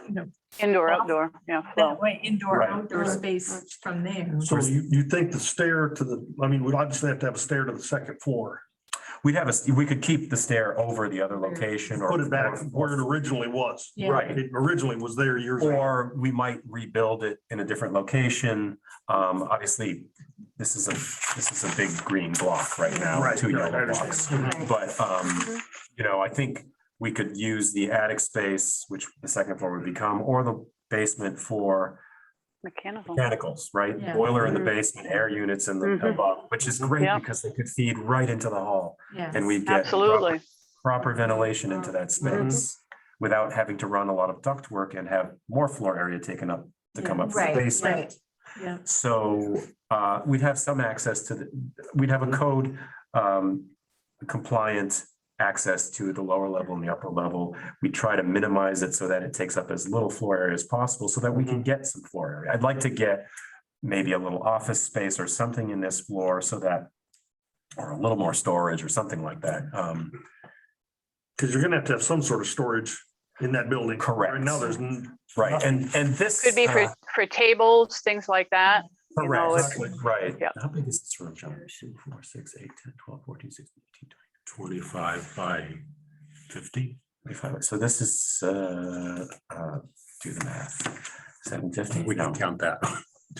you know, Indoor, outdoor, yeah. flow. that way indoor, Right. outdoor space from there. So you think the stair to the, I mean, we'd obviously have to have a stair to the second floor. We could keep the stair over the other location or. Put it back where it originally was. Yeah. Right. It originally was there years ago. Or we might rebuild it in a different location. Obviously, this is a big green block right now, Right, two right, I yellow understand. blocks. But, you know, I think we could use the attic space, which the second floor would become, or the basement for Mechanical. mechanicals, right? Yeah. Boiler in the basement, air units in the Mhm. above, which is great Yeah. because they could feed right into the hall. Yeah. And we'd get Absolutely. proper ventilation into that space without having to run a lot of ductwork and have more floor area taken up to come up from the Right, basement. right. Yeah. So we'd have some access to we'd have a code compliant access to the lower level and the upper level. We try to minimize it so that it takes up as little floor area as possible so that we can get some floor area. I'd like to get maybe a little office space or something in this floor so that, or a little more storage or something like that. Because you're gonna have to have some sort of storage in that building. Correct. Right now, there's. Right, and this. Could be for tables, things like that. You know, Correct, it's- right. Yeah. How big is this room, John? 2, 4, 6, 8, 10, 12, 14, 16, 18, 25 by 50. 25. So this is, do the math. 750. We can No, count that.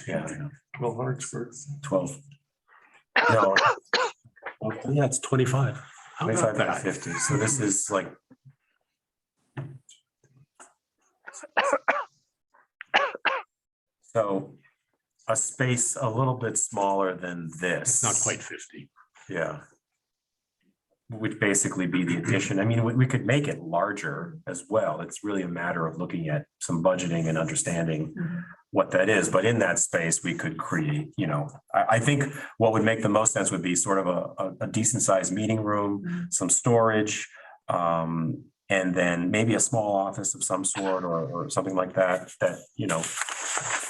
yeah, I know. 1,200 square. 12. No, Yeah, it's 25. How about 25 by that? 50. So this is like. So a space a little bit smaller than this. It's not quite 50. Yeah. Would basically be the addition. I mean, we could make it larger as well. It's really a matter of looking at some budgeting and understanding what that is. But in that space, we could create, I think what would make the most sense would be sort of a decent sized meeting room, some storage, and then maybe a small office of some sort or something like that,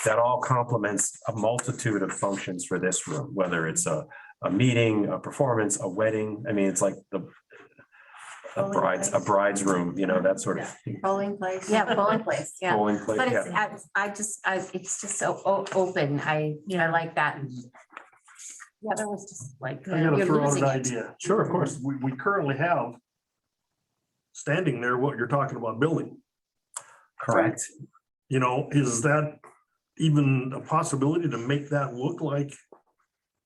that all complements a multitude of functions for this room, whether it's a meeting, a performance, a wedding. I mean, it's like a bride's room, that sort of thing. Polling place. Yeah, polling place, yeah. Polling place, But yeah. it's just so open. I like that. The other was just like, I gotta you're throw out losing an it. idea. Sure, of course. We currently have standing there what you're talking about building. Correct. Is that even a possibility to make that look like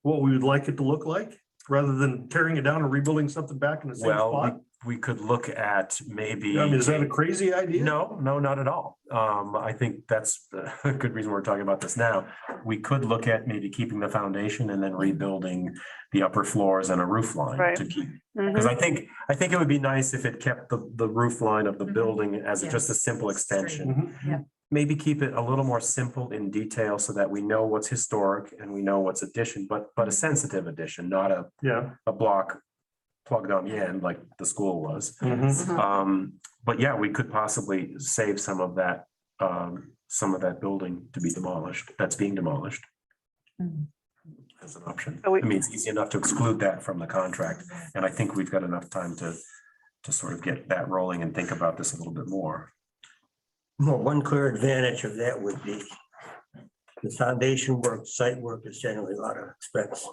what we would like it to look like, rather than tearing it down and rebuilding something back in the same Well, spot? we could look at maybe. I mean, is that a crazy idea? No, not at all. I think that's a good reason we're talking about this now. We could look at maybe keeping the foundation and then rebuilding the upper floors and a roof line Right. to keep. Mhm. Because I think it would be nice if it kept the roof line of the Mhm. building as just a Yes. simple extension. Mhm. Maybe keep it a little more simple in detail so that we know what's historic and we know what's addition, but a sensitive addition, not Yeah. a block plugged on the end like the school was. Mhm. But yeah, we could possibly save some of that building to be demolished, that's being demolished. Mhm. As an option. So I mean, it's easy enough to exclude that from the contract, and I think we've got enough time to sort of get that rolling and think about this a little bit more. Well, one clear advantage of that would be the foundation work, site work is generally a lot of expense.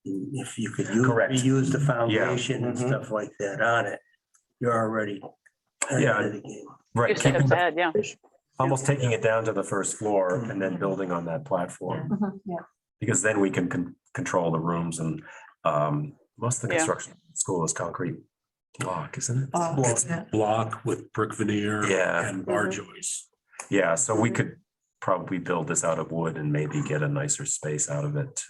If you could Correct. reuse the foundation and Mhm. stuff like that on it, you're already ahead Yeah. of the game. Right, Few steps ahead, yeah. almost taking it down to the first floor and then building on that platform. Mhm, yeah. Because then we can control the rooms and most of the Yeah. construction in school is concrete block, isn't it? It's block with brick veneer. Yeah. And bar joists. Yeah, so we could probably build this out of wood and maybe get a nicer space out of it.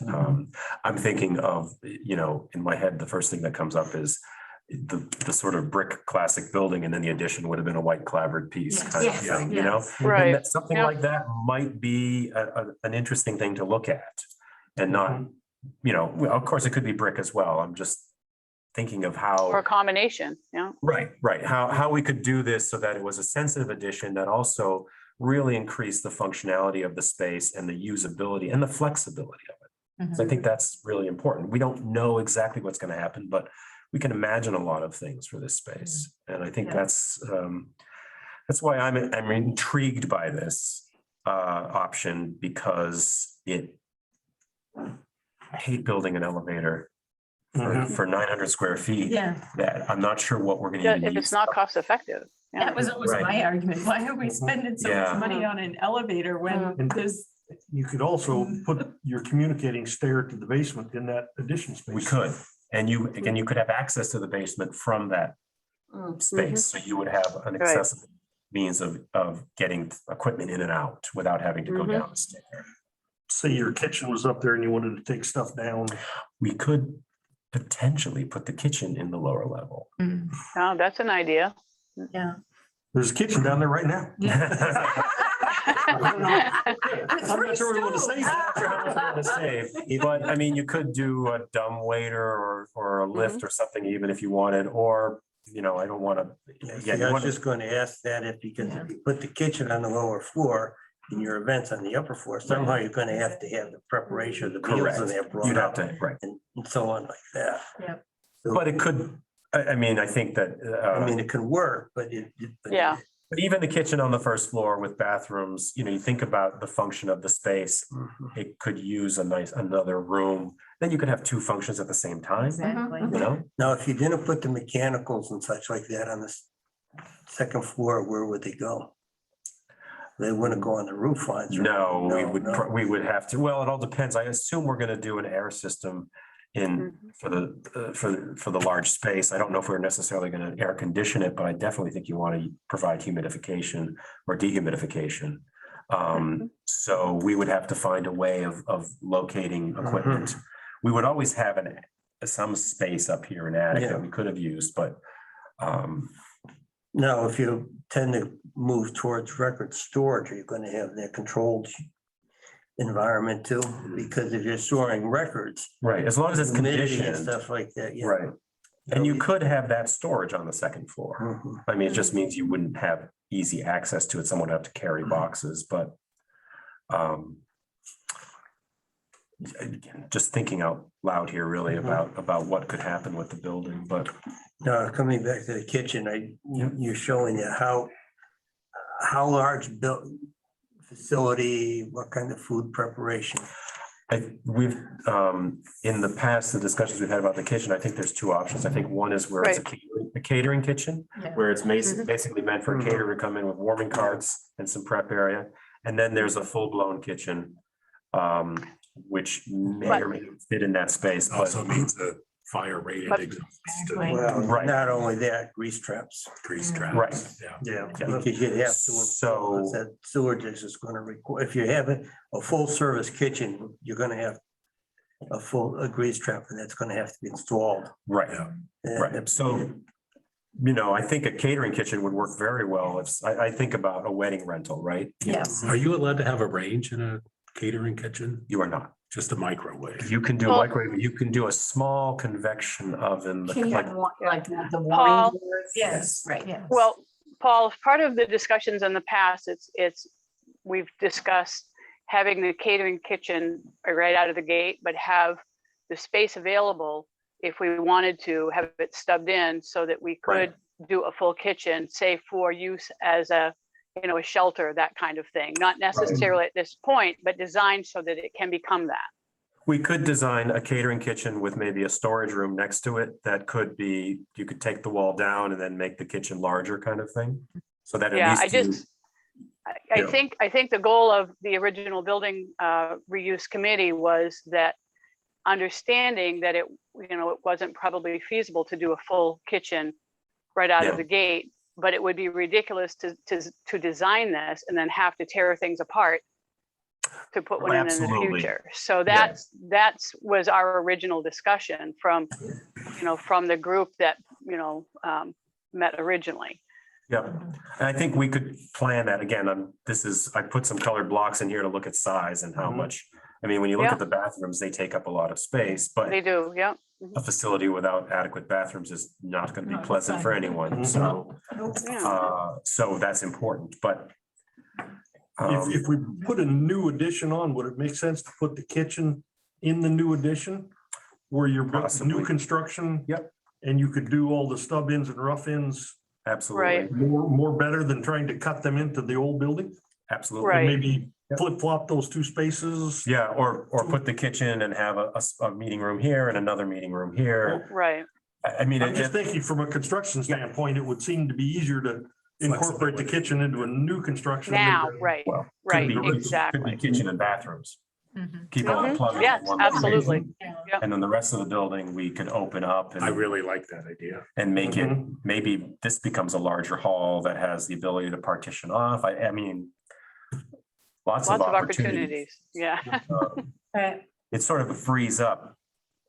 I'm thinking of, in my head, the first thing that comes up is the sort of brick classic building, and then the addition would have been a white clabbered piece Yes, kind of yes, thing, yes. And Right. something Yeah. like that might be an interesting thing to look at and not, well, of course, it could be brick as well. I'm just thinking of how. Or a combination, yeah. Right. How we could do this so that it was a sensitive addition that also really increased the functionality of the space and the usability and the flexibility of it. So I think that's really important. We don't know exactly what's going to happen, but we can imagine a lot of things for this space. And I think that's why I'm intrigued by this option, because I hate building an elevator for 900 square feet. Yeah, That I'm not sure what we're going Yeah, to if use. it's not cost effective. Yeah. that was always Right. my argument. Why are we spending so Yeah. much money on an elevator when And there's, You could also put your communicating stair to the basement in that addition space. We could, and you could have access to the basement from that space, so you would have an Right. accessible means of getting equipment in and out without having to go down the stair. Say your kitchen was up there and you wanted to take stuff down. We could potentially put the kitchen in the lower level. Oh, that's an idea. yeah. There's a kitchen down there right now. I'm not sure what you want to say. Not sure how much I want to say, but I mean, you could do a dumb waiter or a lift or something, even if you wanted, or, I don't want to. Yeah, I was just going to ask that if you put the kitchen on the lower floor and your events on the upper floor, somehow you're going to have the preparation of the meals Correct. and they're brought You'd have up to, right. and so on like that. But it could, I think that. I mean, it can work, but Yeah. But even the kitchen on the first floor with bathrooms, you think about the function of the space. It could use another room. Then you could have two functions at the same time, Exactly. Now, if you didn't put the mechanicals and such like that on the second floor, where would they go? They wouldn't go on the roof lines. right? No, No. we would have to, well, it all depends. I assume we're gonna do an air system in, for the large space. I don't know if we're necessarily gonna air condition it, but I definitely think you want to provide humidification or dehumidification. So we would have to find a way of locating equipment. We would always have some space up here in attic that we could have used, but Now, if you tend to move towards record storage, you're gonna have that controlled environment too, because if you're storing records. right, as long as it's humidity and conditioned, Stuff like that, yeah. right. And you could have that storage on the second floor. Mhm. I mean, it just means you wouldn't have easy access to it. Someone would have to carry boxes, but again, just thinking out loud here really about what could happen with the building, but Now, coming back to the kitchen, you're showing that how large built facility, what kind of food preparation? we've, in the past, the discussions we've had about the kitchen, I think there's two options. I think one is where it's a catering kitchen, Yeah. where it's basically meant for a caterer to come in with warming carts and some prep area. And then there's a full-blown kitchen, which may or may not fit in that space, but Also means a fire rated But- exhaust Exactly. Well, Right. not only that, grease traps. grease trap. Right. Yeah. Yeah. Because you'd have to. So- because that sewer dish is gonna require, if you have a full service kitchen, you're gonna have a grease trap, and that's gonna have to be installed. right. And Right, so, I think a catering kitchen would work very well. I think about a wedding rental, right? Yes. Are you allowed to have a range in a catering kitchen? You are not. Just a microwave? You can do Well- microwave, you can do a small convection oven. Can you like- have like the Paul? warming doors? Yes. Right. Yes. Well, Paul, as part of the discussions in the past, we've discussed having the catering kitchen right out of the gate, but have the space available if we wanted to have it stubbed in so that we could do a full kitchen, say for use as a shelter, that kind of thing. Not necessarily at this point, but designed so that it can become that. We could design a catering kitchen with maybe a storage room next to it that could be, you could take the wall down and then make the kitchen larger kind of thing. So that Yeah, at least. I Yeah. think the goal of the original building reuse committee was that understanding that it wasn't probably feasible to do a full kitchen right out Yeah. of the gate, but it would be ridiculous to design this and then have to tear things apart to put one in the Absolutely. future. So Yeah. that's was our original discussion from the group that met originally. Yeah, and I think we could plan that again. I put some colored blocks in here to look at size and how much. I mean, when you look Yeah. at the bathrooms, they take up a lot of space, but They do, yeah. a facility without adequate bathrooms is not going to be Not pleasant for anyone. So, Yeah. so that's important, but. If we put a new addition on, would it make sense to put the kitchen in the new addition? Where you're building Possibly. new construction? Yep. And you could do all the stub ins and rough ins Absolutely, more better than trying to cut them into the old building? absolutely. Right. Maybe flip flop those two spaces? Yeah, or put the kitchen and have a meeting room here and another meeting room here. Right. I mean, I'm just it- thinking from a construction standpoint, it would seem to be easier to incorporate the kitchen into a new construction. Now, right, well, right, could be- Could exactly. be kitchen and bathrooms. Mhm. Keep all the Mhm. plumbing. in Yes, one absolutely. location. Yeah. And then the rest of the building, we could open up I and, really like that idea. and make it, Mhm. maybe this becomes a larger hall that has the ability to partition off. I mean, lots of Lots of opportunities. opportunities, yeah. Right. It sort of frees up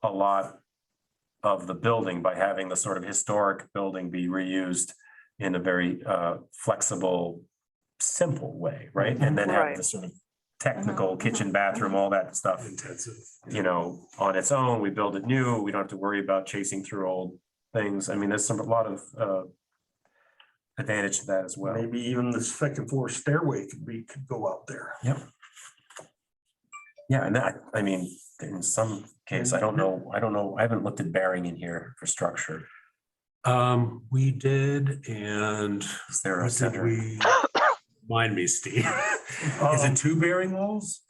a lot of the building by having the sort of historic building be reused in a very flexible, simple way, right? And then have Right. the sort of technical kitchen, bathroom, all that stuff, Intensive. on its own. We build it new. We don't have to worry about chasing through old things. I mean, there's a lot of advantage to that as well. Maybe even the second floor stairway could go out there. Yeah, and that, I mean, in some case, I don't know, I haven't looked at bearing in here for structure. We did, and Is there a what did center? we, remind me, Steve, is it two bearing walls?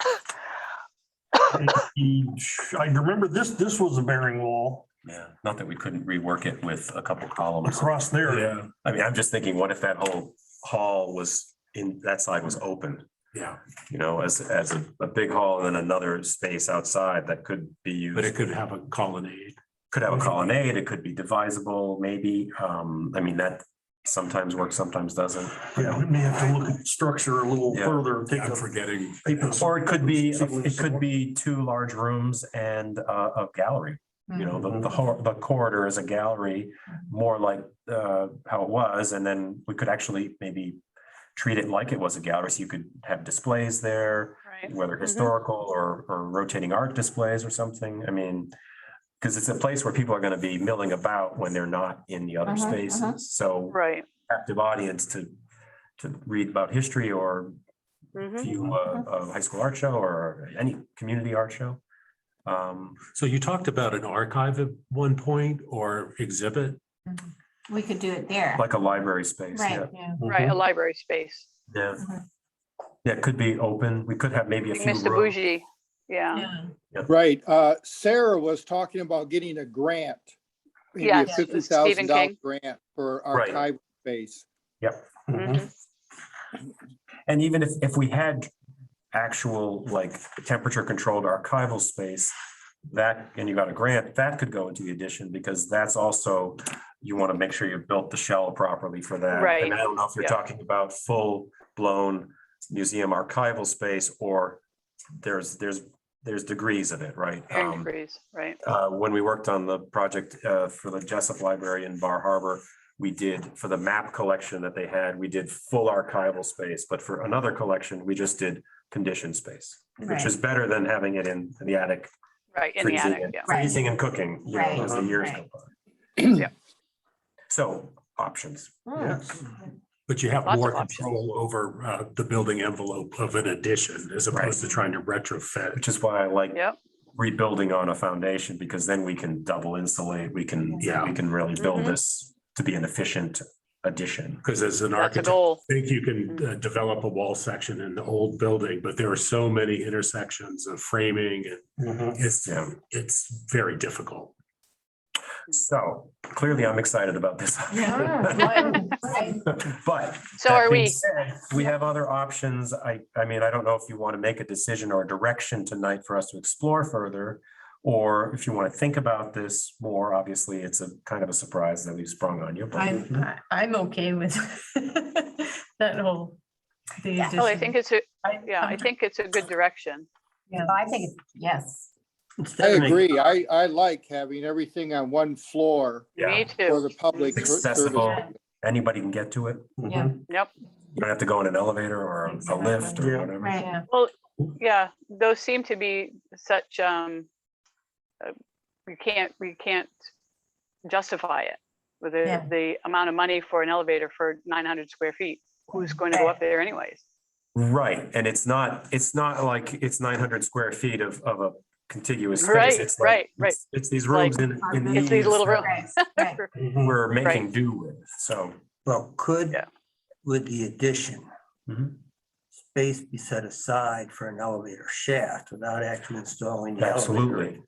I remember this was a bearing wall Yeah, not that we couldn't rework it with a couple columns. across there. Yeah, I mean, I'm just thinking, what if that whole hall was in, that side was open, yeah, you know, as a big hall and then another space outside that could be but it used. could have a colonnade. Could have a colonnade, it could be divisible, maybe. I mean, that sometimes works, sometimes doesn't. Yeah, we may have to look at the structure a little Yeah. further and take I'm a. forgetting. Or it could be two large rooms and a gallery. You know, the corridor is a gallery, more like how it was, and then we could actually maybe treat it like it was a gallery, so you could have displays there, Right. whether historical or rotating art displays or something. I mean, because it's a place where people are going to be milling about when they're not in the other spaces. So Right. active audience to read about history or Mhm. view a high school art show or any community art show. So you talked about an archive at one point or exhibit. We could do it there. Like a library space, yeah. Right. Yeah. Right, a library space. Yeah. Yeah, it could be open. We could have maybe a few Mr. rooms. Bougie, yeah. Yeah. Right, Sarah was talking about getting a grant. Maybe a Yes, $50,000 Stephen grant for Right. archive space. Yep. Mhm. And even if we had actual like temperature controlled archival space, that, and you got a grant, that could go into the addition because that's also, you want to make sure you built the shell properly for that. Right. And I don't know if you're Yeah. talking about full blown museum archival space or there's degrees of it, right? Varying degrees, right. When we worked on the project for the Jessup Library in Bar Harbor, we did, for the map collection that they had, we did full archival space, but for another collection, we just did conditioned space, which Right. is better than having it in the attic, Right, in the freezing attic, and- yeah. freezing and cooking, you know, Right, as the years right. go by. Yeah. So, options. Yes. But you have Lots more of options. control over the building envelope of an addition as opposed to trying to retrofit. Which is why I like Yep, rebuilding on a foundation, because then we can double insulate, we can really build Mhm. this to be an efficient addition. Because as an that's a architect, goal. I think you can develop a wall section in the old building, but there are so many intersections of framing and it's very difficult. So clearly I'm excited about this. But. So that are being we. said, we have other options. I mean, I don't know if you want to make a decision or a direction tonight for us to explore further. Or if you want to think about this more, obviously, it's a kind of a surprise that we've sprung on you. but- I'm okay with that whole. the Well, I addition. think it's I think it's a good direction. Yeah. I think, yes. I agree. I like having everything on one floor Yeah, Me for the too. public. accessible. service. Anybody can get to it. Yeah. Yep. You don't have to go in an elevator or a lift or Yeah. whatever. Right. Yeah. Well, yeah, those seem to be such, we can't justify it with Yeah. the amount of money for an elevator for 900 square feet. Who's going to go up there anyways? Right, and it's not like it's 900 square feet of a contiguous space. Right, It's like- right. It's these rooms in It's these little rooms. Right. we're making Right. do with, so. Well, could, Yeah. with the addition, Mhm. space be set aside for an elevator shaft without actually installing the elevator? Absolutely.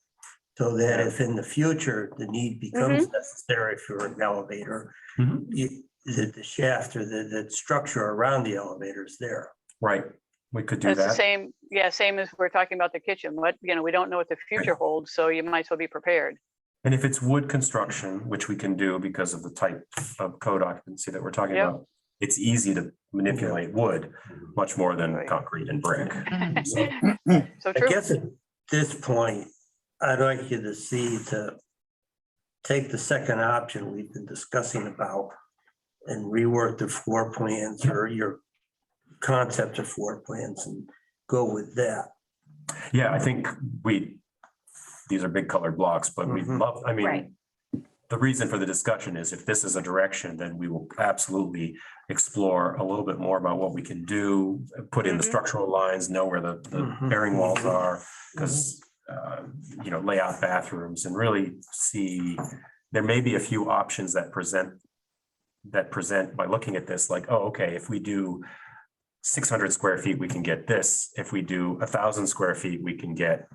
So that if in the future, the need becomes necessary for an elevator, Mhm. the shaft or the structure around the elevator is there. Right, we could do It's the that. same, same as we're talking about the kitchen. We don't know what the future holds, so you might as well be prepared. And if it's wood construction, which we can do because of the type of code occupancy that we're talking Yep. about, it's easy to manipulate wood much more than Right. concrete and brick. Mhm. So I true. guess at this point, I'd like you to take the second option we've been discussing about and rework the floor plans or your concept of floor plans and go with that. Yeah, I think these are big colored blocks, but we Mhm. love, I Right. mean, the reason for the discussion is if this is a direction, then we will absolutely explore a little bit more about what we can do, put in the Mhm. structural lines, know where the Mhm. bearing walls are, because, lay out bathrooms and really see there may be a few options that present by looking at this, like, oh, okay, if we do 600 square feet, we can get this. If we do 1,000 square feet, we can get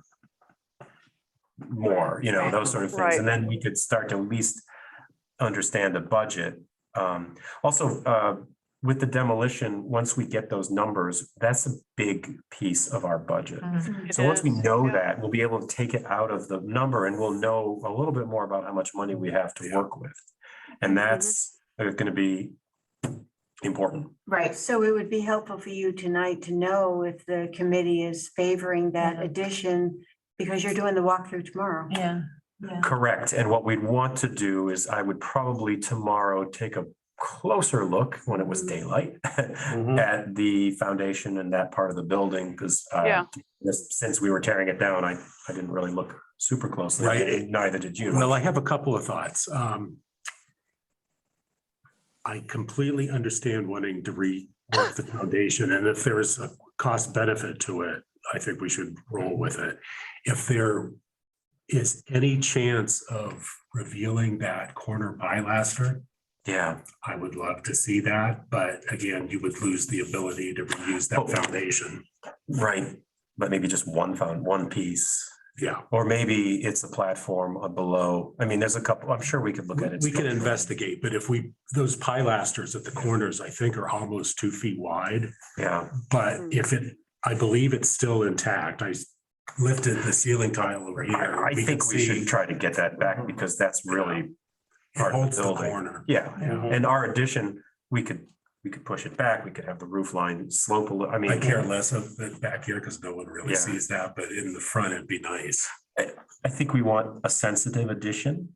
more, you know, those sort of things. Right. And then we could start to at least understand a budget. Also, with the demolition, once we get those numbers, that's a big piece of our budget. It So once we is, know yeah. that, we'll be able to take it out of the number and we'll know a little bit more about how much money we have to work with. And that's going to be important. Right. So it would be helpful for you tonight to know if the committee is favoring that addition, because you're doing the walkthrough tomorrow. Yeah. Correct. And what we'd want to do is I would probably tomorrow take a closer look when it was daylight at the foundation and that part of the building, because Yeah. since we were tearing it down, I didn't really look super closely. Right. Neither did you. Well, I have a couple of thoughts. I completely understand wanting to rework the foundation, and if there is a cost benefit to it, I think we should roll with it. If there is any chance of revealing that corner pilaster, Yeah. I would love to see that, but again, you would lose the ability to reuse that foundation. Right. But maybe just one piece. Yeah, Or maybe it's a platform below. I mean, there's a couple, I'm sure we could look at it. we can investigate, but if those pilasters at the corners, I think are almost 2 feet wide. Yeah. But if I believe it's still intact. I lifted the ceiling tile over here. I think we should try to get that back because that's really part of Holds the the building. corner. Yeah, and our addition, we could push it back. We could have the roof line slope a little. I mean, I care less of it back here because no one really Yeah. sees that, but in the front, it'd be nice. I think we want a sensitive addition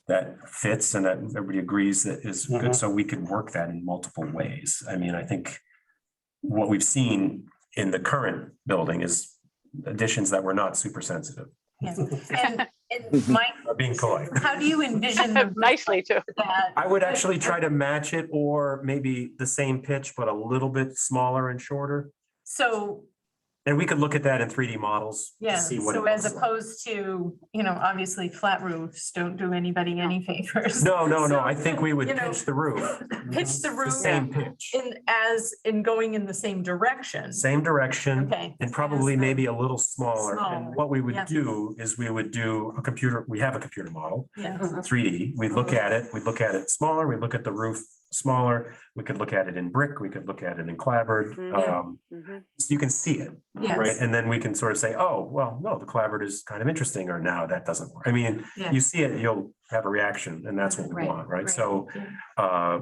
that fits and that everybody agrees that is good. So we could work that in multiple ways. I mean, I think what we've seen in the current building is additions that were not super sensitive. And Mike, Being coy. how do you envision the Nicely too. that? I would actually try to match it or maybe the same pitch, but a little bit smaller and shorter. So, And we could look at that in 3D models. to yeah, see what so it as looks like. opposed to, obviously flat roofs don't do anybody any favors. No, So, I think we would you know, pitch the roof. Pitch the The roof same pitch, in going in the same direction. same direction. Okay. And probably maybe a little smaller. Smaller, And what we would yeah. do is we would do we have a computer model, Yeah. 3D. We'd look at it smaller. We'd look at the roof smaller. We could look at it in brick. We could look at it in clapboard. Mhm. So you can see it, Yes. right? And then we can sort of say, oh, well, no, the clapboard is kind of interesting, or no, that doesn't work. I mean, Yeah. you see it, you'll have a reaction, and that's what we Right, want, right? right. So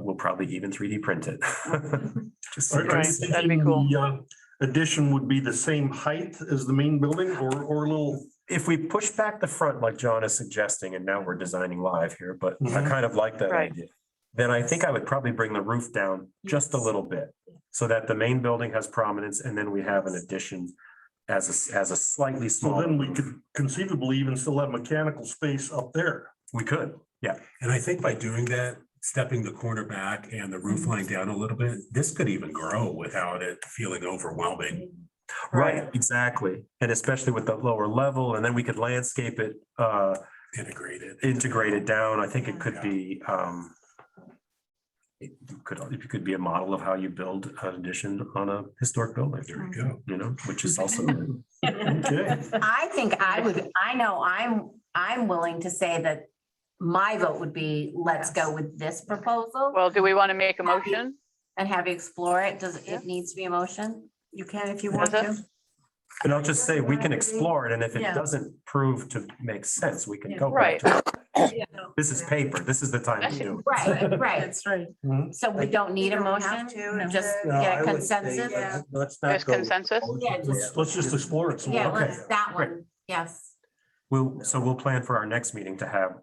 we'll probably even 3D print it. Just so Are you you can Right, see. that'd be thinking cool. the addition would be the same height as the main building or a little? If we push back the front like John is suggesting, and now we're designing live here, but I Mhm. kind of like that Right. idea. Then I think I would probably bring the roof down just a little bit so that the main building has prominence, and then we have an addition as a slightly So smaller. then we could conceivably even still have mechanical space up there. We could, yeah. And I think by doing that, stepping the corner back and the roof line down a little bit, this could even grow without it feeling overwhelming. Right, exactly. And especially with the lower level, and then we could landscape it, Integrated. integrate it down. I think it could be, it could be a model of how you build an addition on a historic building. There you go. Which is also. Okay. I think I'm willing to say that my vote would be, let's go with this proposal Well, do we want to make a motion? and have you explore it. Does Yeah. it needs to be a motion? You can if you want Does to. And I'll just say, we can explore it, and if it Yeah. doesn't prove to make sense, we can Yeah. go. back Right. to it. This is paper. This is the time to do it. Right, right. That's right. So we don't need a You don't motion, have to, No. just No, get I a would consensus. say, Yeah. Let's There's not go. consensus? Yeah, just, Let's just explore it some yeah, more. let's, that one, yes, We'll plan for our next meeting to have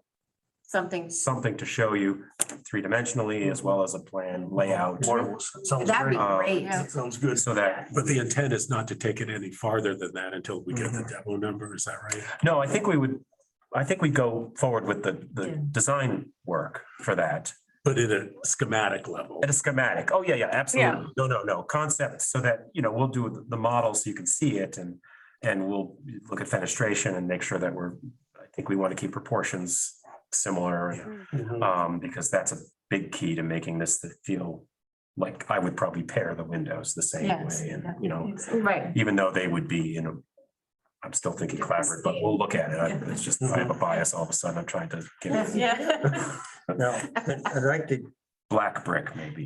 something, something to show you three-dimensionally as well as a plan layout. Marvelous. That Sounds that'd be great. great. Yeah. That sounds good. So that, But the intent is not to take it any farther than that until we get the demo number. Is that right? no, I think we go forward with the Yeah. design work for that. But at a schematic level. At a schematic. Oh, yeah, absolutely. No. Concept so that, we'll do the model so you can see it and we'll look at fenestration and make sure that I think we want to keep proportions similar, Mm. because that's a big key to making this feel like I would probably pair the windows the same Yes. way, and, you know, Right. even though they would be, you know, I'm still thinking clapboard, but we'll look at it. It's just, I have a bias all of a sudden. I'm trying to get Yeah. Now, I'd like to black brick maybe.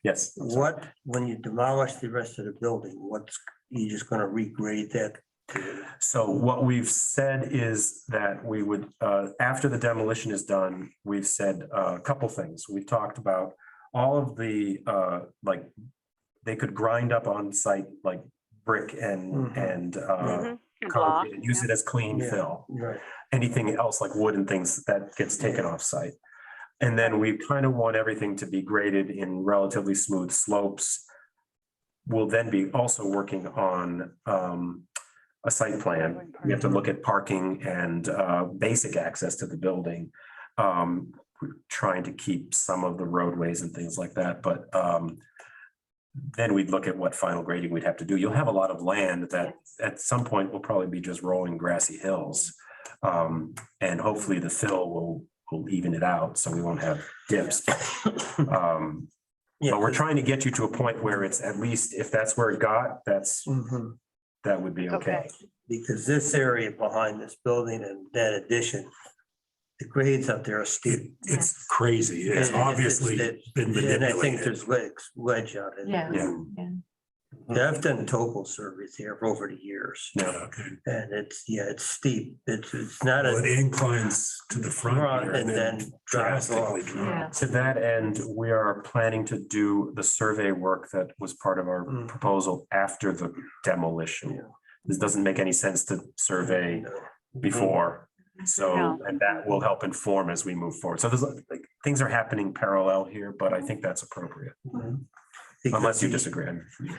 Yes. What, when you demolish the rest of the building, what's, you just gonna regrade that? So what we've said is that we would, after the demolition is done, we've said a couple things. We've talked about all of the, like, they could grind up on site, like brick Mhm. and Mhm. A block, concrete and use yeah. it as clean Yeah. fill. Right. Anything else like wood and things that gets taken off site. And then we kind of want everything to be graded in relatively smooth slopes. We'll then be also working on a site plan. We have to look at parking and basic access to the building. We're trying to keep some of the roadways and things like that, but then we'd look at what final grading we'd have to do. You'll have a lot of land that at some point will probably be just rolling grassy hills. And hopefully the fill will even it out, so we won't have dips. Yeah, But we're trying to get you to a point where it's at least, if that's where it got, Mhm. that would be okay. Because this area behind this building and that addition, the grades up there are steep. It's crazy. It's And obviously it's- been And I think manipulated. there's ledge out in Yeah. there. Yeah. Yeah, I've done topo surveys here for over the years, Yeah. Okay. and it's steep. It's not Well, it a inclines to the front here and then drops drastically off. drops. To that end, we are planning to do the survey work that was part of our Mm. proposal after the demolition. This doesn't make any sense to survey before. So, No. and that will help inform as we move forward. So there's like, things are happening parallel here, but I think that's appropriate, unless you disagree.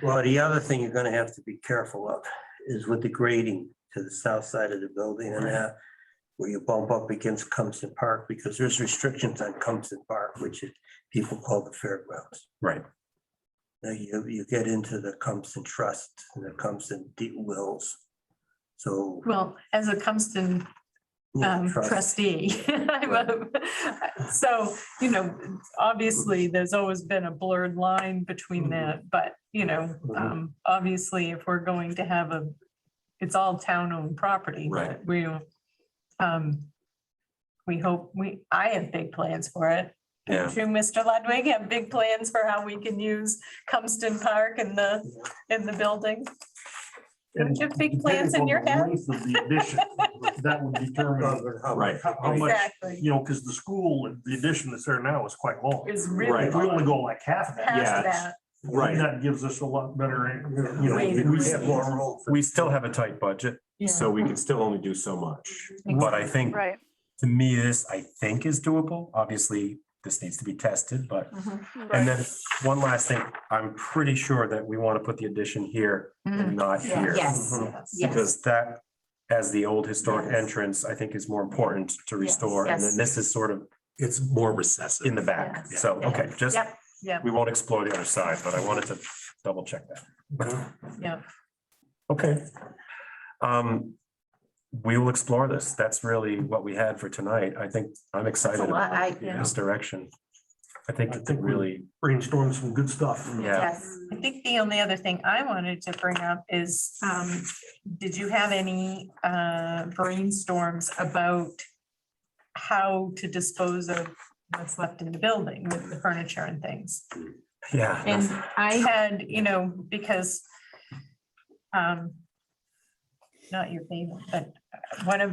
Well, the other thing you're gonna have to be careful of is with the grading to the south side of the building and that, where you bump up against Compton Park, because there's restrictions on Compton Park, which is people call the fairgrounds. Right. Now, you get into the Compton Trust and the Compton Deep Wills. So. Well, as a Compton yeah, trust. trustee. So, you know, obviously, there's always been a blurred line between that, but, you know, obviously, if we're going to have it's all town-owned property. Right. We hope, I have big plans for it. Yeah. Don't you, Mr. Ludwig, have big plans for how we can use Compton Park in the building? Don't you have big plans in your head? Length of the addition, that would determine Right. how much, Exactly. you know, because the school, the addition that's there now is quite long. Is really Right. If we only go like half that, past that. Right. that gives us a lot better, you know. Way to we read. have more room for- We still have a tight budget, Yeah. so we can still only do so much. But I think, Right. to me, this, I think is doable. Obviously, this needs to be tested, but, and then one last thing, I'm pretty sure that we want to put the addition here and not here. Yes, yes. Because that, as the old historic entrance, I think is more important to restore. And then yes. this is sort of It's more recessive. in the back. Yeah. So, okay, just, Yep, yep, we won't explore the other side, but I wanted to double check that. yep. Okay. We will explore this. That's really what we had for tonight. I think I'm excited That's a lot. about Yeah. this direction. I think I it's think we- really, Brainstorm some good stuff. yeah. Yes. I think the only other thing I wanted to bring up is, did you have any brainstorms about how to dispose of what's left in the building with the furniture and things? Yeah. no, And I had, you know, because not your favorite, but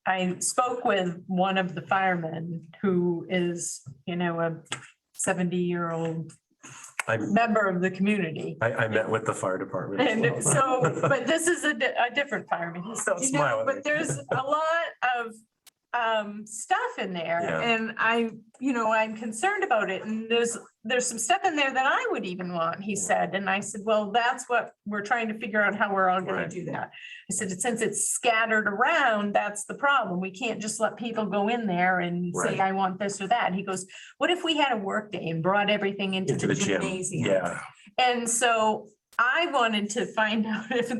I spoke with one of the firemen who is, you know, a 70-year-old member of the community. I met with the fire department. as And well. so, but this is a different fireman, so, you know, smile at me. but there's a lot of stuff in there, Yeah. and I'm concerned about it, and there's some stuff in there that I would even want, he said, and I said, well, that's what we're trying to figure out, how we're all gonna Right. do that. I said, since it's scattered around, that's the problem, we can't just let people go in there and say, Right. I want this or that. He goes, what if we had a work day and brought everything into Into the the gym. gymnasium? Yeah. And so I wanted to find out if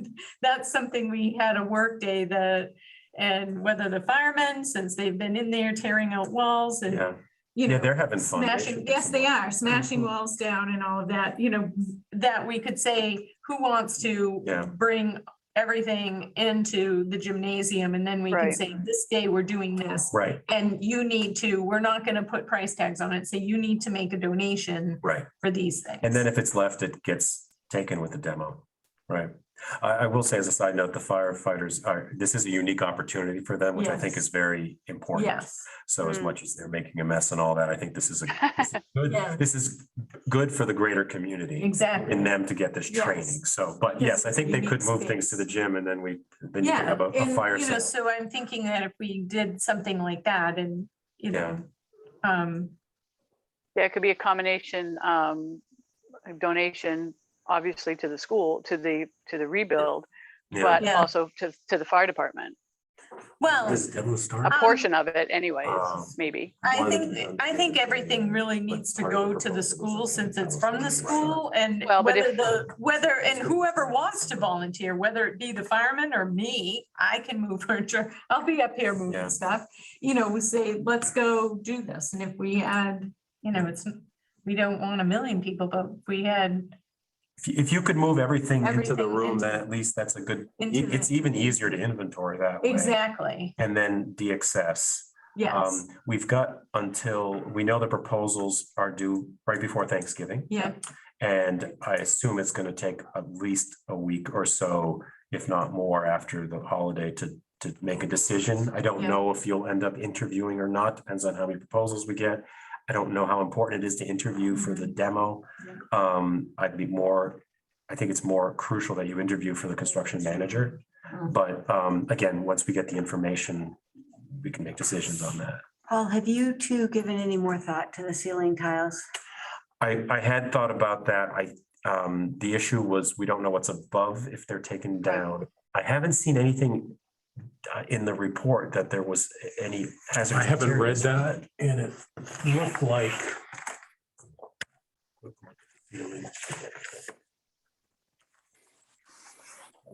that's something we had a work day that, and whether the firemen, since they've been in there tearing out walls and, Yeah, you yeah, know, they're having fun. They smashing, should do yes, some they more. are smashing walls down and all of that, you know, that we could say, who wants to Yeah. bring everything into the gymnasium, and then we can Right. say, this day we're doing this. Right, And you need to, we're not gonna put price tags on it, say you need to make a donation right. for these things. And then if it's left, it gets taken with the demo. Right. I will say as a side note, the firefighters this is a unique opportunity for them, which I think Yes. is very important. Yes, So as Mm. much as they're making a mess and all that, I think this is good, Yeah. this is good for the greater community exactly. in them to get this Yes. training. So, but Yes, yes, I it's a think they could unique move things to the space. gym and then you can Yeah, have a and, fire you know, sale. so I'm thinking that if we did something like that and, you know, Yeah, it could be a combination, a donation, obviously to the school, to the rebuild, Yeah. but Yeah. also to the fire department, well, This demo start. a portion of it anyways, Um, maybe. I think everything really needs to go to the school since it's from the school, and Well, but whether, and whoever wants to volunteer, whether it be the fireman or me, I can move furniture. I'll be up here Yeah. moving stuff. You know, we say, let's go do this. And if we had, you know, we don't want 1,000,000 people, but if we had If you could move everything into the Everything room, into- then at least that's a good, into the- it's even easier to inventory that way. exactly, And then de-access. yes, We've got until, we know the proposals are due right before Thanksgiving. yeah, And I assume it's gonna take at least a week or so, if not more, after the holiday to make a decision. I don't Yeah. know if you'll end up interviewing or not, depends on how many proposals we get. I don't know how important it is to interview for the demo. I think it's more crucial that you interview for the construction manager. But again, once we get the information, we can make decisions on that. Paul, have you two given any more thought to the ceiling tiles? I had thought about that. The issue was, we don't know what's above if they're taken down. I haven't seen anything in the report that there was any hazardous. I haven't read materials. that and it looked like.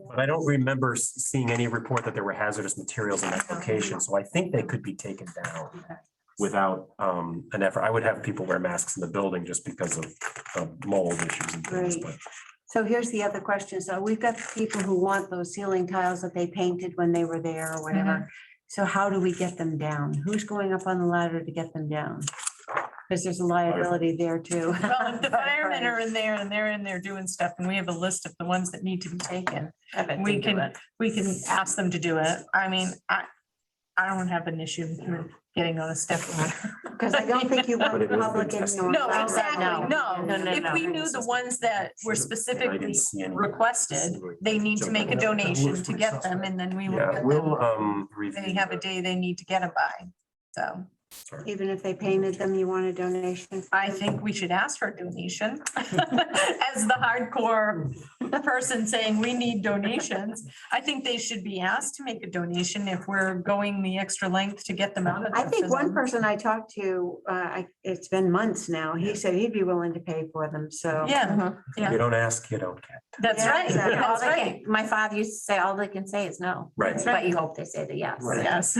But I don't remember seeing any report that there were hazardous materials in that location, so I think they could be taken down without an effort. I would have people wear masks in the building just because of mold issues and things, Right. but So here's the other question. So we've got people who want those ceiling tiles that they painted when they were there or whatever. So how do we get them down? Who's going up on the ladder to get them down? Because there's a liability there too. well, if the firemen are in there and they're in there doing stuff, and we have a list of the ones that need to be taken, we can ask them to do it. I mean, I don't have an issue with getting on a step ladder. Because I don't think you want But the it is public in interesting. your. No, exactly, no. No, no, If no. we knew the ones that were I specifically didn't see any. requested, they need to make a donation to get them, and then we will Yeah, get we'll them. review. They have a day they need to get them by. So Even if they painted them, you want a donation? I think we should ask for a donation. As the hardcore person saying we need donations, I think they should be asked to make a donation if we're going the extra length to get them out of. I there think for one them. person I talked to, it's been months now, he said he'd be willing to pay for them, so. Yeah, If you don't ask, you don't get. that's Yeah, right. exactly. That's right. My father used to say, all they can say is no. Right. But you hope they say the yes. Right. Yes.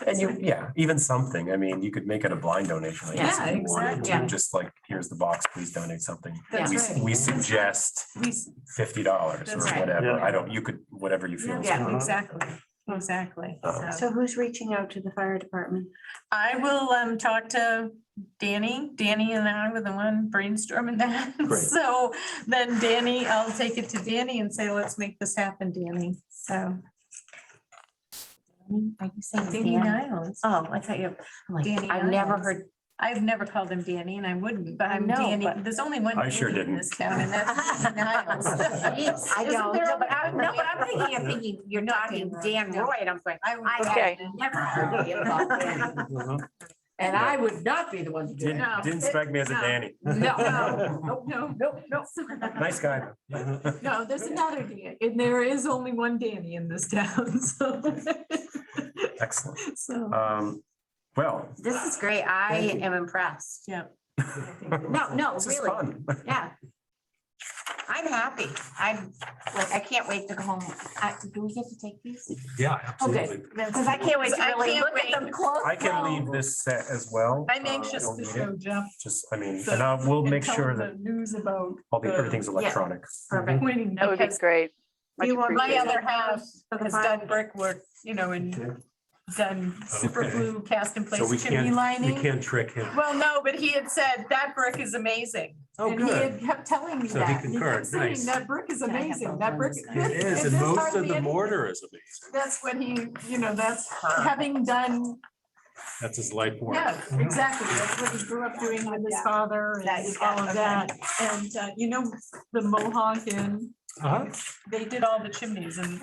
And even something, I mean, you could make it a blind donation. I guess, Yeah, if you wanted exactly. to, Yeah. Just like, here's the box, please donate something. That's right. We suggest We- $50 or That's right. whatever. Yeah. You could, whatever you feel. is Yeah, good. exactly, exactly. Uh-huh. So So who's reaching out to the fire department? I will talk to Danny. Danny and I were the one brainstorming that. Great. So then Danny, I'll take it to Danny and say, let's make this happen, Danny. So Are you saying Danny Dan? Niles. Oh, I thought you, I'm like, Danny I've never Niles. heard, I've never called him Danny and I wouldn't, but I'm No, Danny. but- There's only one I sure Danny in didn't. this town and that's Danny Niles. I Isn't don't, there no, a- but I'm thinking, you're talking Dan Roy, and I'm like, I would- I Okay. have never heard you about Dan. And I would not be the one to do it. Didn't strike me as a No. Danny. No. Nice guy. No, there's another Danny, and there is only one Danny in this town, so. Excellent. So, Well. This is great. I am impressed. yeah. No, This is really. fun. Yeah. I'm happy. I'm like, I can't wait to go home. Do we get to take these? Yeah, Okay, absolutely. because I can't wait to I really can't look at them wait. close. I can leave this set as well. I'm I anxious don't to need show it. Jeff. Just, I mean, the- and I will make tell sure him that the news about everything's electronic. Perfect. winning That would be because great. Much You want my appreciated. other half For the has file? done brickwork, you know, and done super Okay. glue, cast in So place we chimney can't, we lining. can't trick him. Well, no, but he had said that brick is amazing. Oh, And he good. had kept telling me So he that. concurred. kept saying Nice. that brick is Can I have amazing. those That brick. ones? It is, and this most of hardly the any- mortar is amazing. That's what he, you know, that's having done, That's his life work. yeah, exactly. That's what he grew up doing with his father That you and got, all of okay. that. And, you know, the Mohawk and Uh-huh. they did all the chimneys in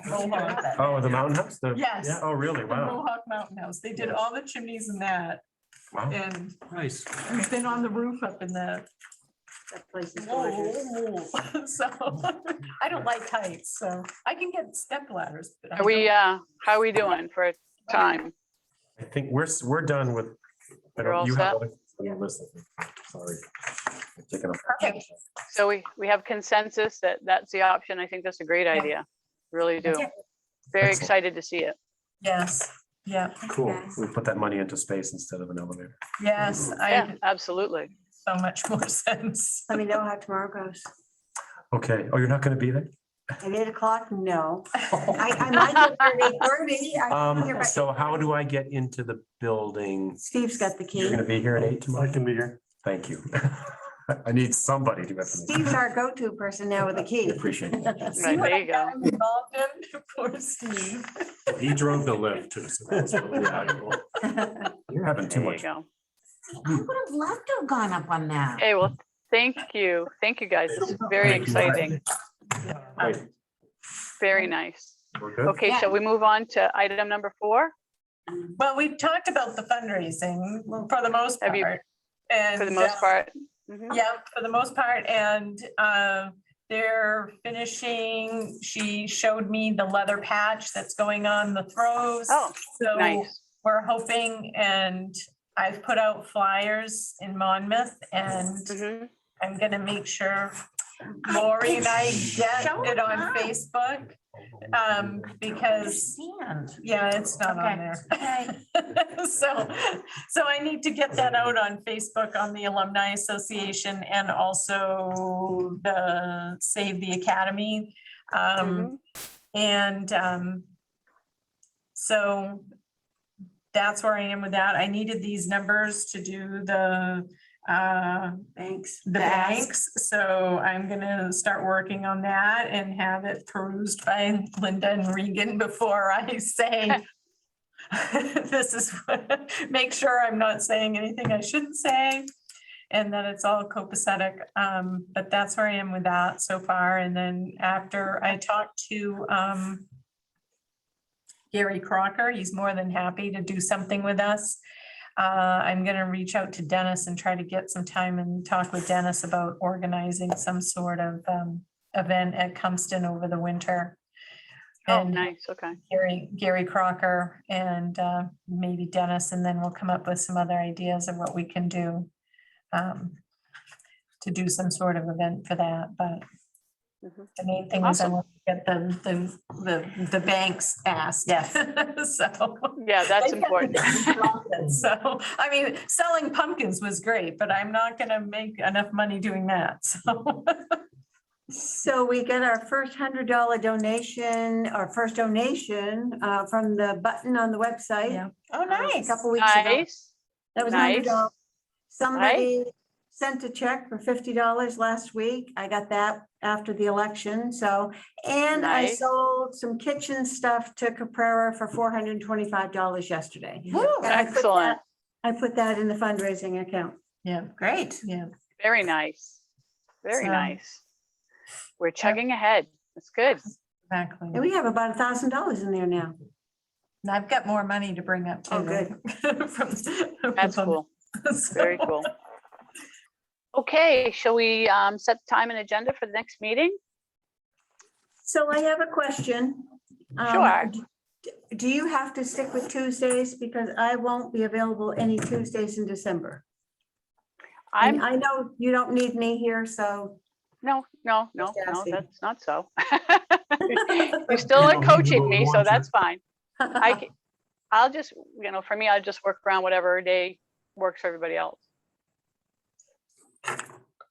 Mohawk. Oh, the mountain house? The- Yes. Yeah, oh, really? The Wow. Mohawk Mountain House. They did all the chimneys in that. Wow. And Nice. we've been on the roof up in the, That place is gorgeous. whoa. So I don't like heights, so I can get step ladders. but I Are we, don't- how are we doing for time? I think we're done with. I You're all don't, you have set? other things on your list, I think. Sorry. I'm taking a- Perfect. So we have consensus that that's the option. I think that's a great idea. Really do. Yeah. Very Excellent. excited to see it. Yes, yeah, Cool. Okay. We put that money into space instead of an elevator. yes, Yeah, I, absolutely. so much more sense. Let me know how tomorrow goes. Okay. Oh, you're not going to be there? At 8 o'clock, no. I might get there at 8:30. So how do I get into the building? Steve's got the You're key. gonna be here at 8 tomorrow? I can be here. Thank you. I need somebody to get to me. Steve's our go-to person now with the I key. appreciate it. Right, there you go. I'm involved in for Steve. He drove the lift too, so that's really valuable. You're having too There you much. go. I would have loved to have gone up on that. Hey, well, thank you. Thank you, guys. This is very Thank you. exciting. Right. Very nice. We're good? Okay, shall we move on to item number 4 Well, we've talked about the fundraising for the most Have you- part. And for the most part? Mhm. yeah, for the most part, and they're finishing, she showed me the leather patch that's going on the throws. Oh, So nice. we're hoping, and I've put out flyers in Monmouth, and Mhm. I'm gonna make sure Lori and I get Show it on up. Facebook. Because, Understand. yeah, it's not on Okay. there. So I need to get that out on Facebook on the Alumni Association and also the Save the Academy. Mhm. And so that's where I am with that. I needed these numbers to do Thanks. the banks, so I'm gonna start working on that and have it perused by Linda and Regan before I say this is, make sure I'm not saying anything I shouldn't say, and that it's all copacetic. But that's where I am with that so far. And then after I talked to Gary Crocker, he's more than happy to do something with us. I'm gonna reach out to Dennis and try to get some time and talk with Dennis about organizing some sort of event at Cumston over the winter. Oh, And nice. Okay. Gary Crocker and maybe Dennis, and then we'll come up with some other ideas of what we can do to do some sort of event for that, but Mhm. the main thing is I Awesome. want to get the banks asked. Yes. So. Yeah, that's important. So, I mean, selling pumpkins was great, but I'm not gonna make enough money doing that, so. So we get our first $100 donation, our first donation from the button on the website. Yeah. Oh, A nice. couple weeks ago. Nice. That was Nice. $100. Somebody sent a check for $50 last week. I got that after the election, so. And I Nice. sold some kitchen stuff to Caprera for $425 yesterday. Woo, And I put Excellent. that- I put that in the fundraising account. Yeah, Great. yeah. Very nice. Very So- nice. We're chugging ahead. That's good. Exactly. And we have about $1,000 in there now. And I've got more money to bring up too. Oh, good. That's cool. Very cool. Okay, shall we set time and agenda for the next meeting? So I have a question. Sure. Do you have to stick with Tuesdays? Because I won't be available any Tuesdays in December. And I'm, I know you don't need me here, so No, no, no, Just no, asking. that's not so. You're still You don't need to coaching go me, to so lunch or- that's fine. I'll just, for me, I'll just work around whatever day works for everybody else.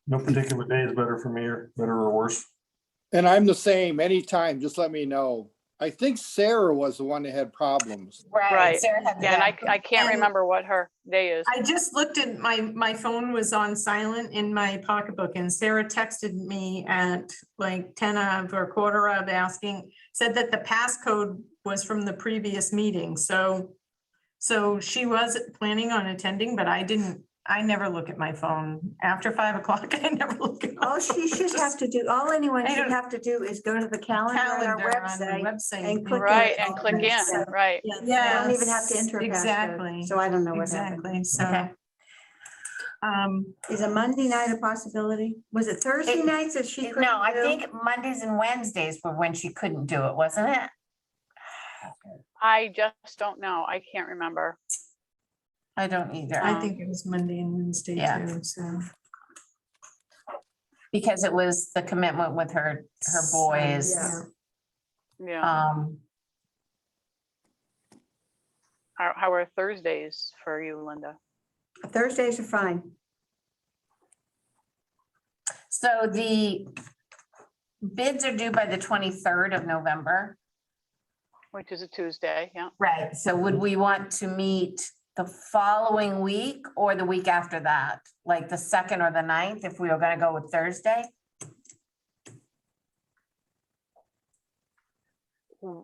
No particular day is better for me or better or worse. And I'm the same, anytime, just let me know. I think Sarah was the one that had problems. Right. Sarah had Yeah, and I can't And- remember what her day is. I just looked at my phone was on silent in my pocketbook and Sarah texted me at like 10 of or quarter of said that the passcode was from the previous meeting. So she was planning on attending, but I never look at my phone after 5 o'clock. I never look at. my All she phone. should have to do, all anyone I should don't- have to do is go to the calendar on our Calendar on the website. website. and click Right, it. and click in, So- right. Yeah, they don't even have to enter a passcode. Exactly. So I don't know what happened. Exactly, so. Okay. Is a Monday night a possibility? Was it Thursday It- nights that she couldn't No, I do? think Mondays and Wednesdays were when she couldn't do it, wasn't it? I just don't know. I can't remember. I don't either. I think it was Monday and Wednesday Yeah. too, so. Because it was the commitment with her boys. Yeah. Yeah. Um, How are Thursdays for you, Linda? Thursdays are fine. so the bids are due by the 23rd of November. Which is a Tuesday, yeah. Right. So would we want to meet the following week or the week after that? Like the 2nd or the 9th, if we were gonna go with Thursday?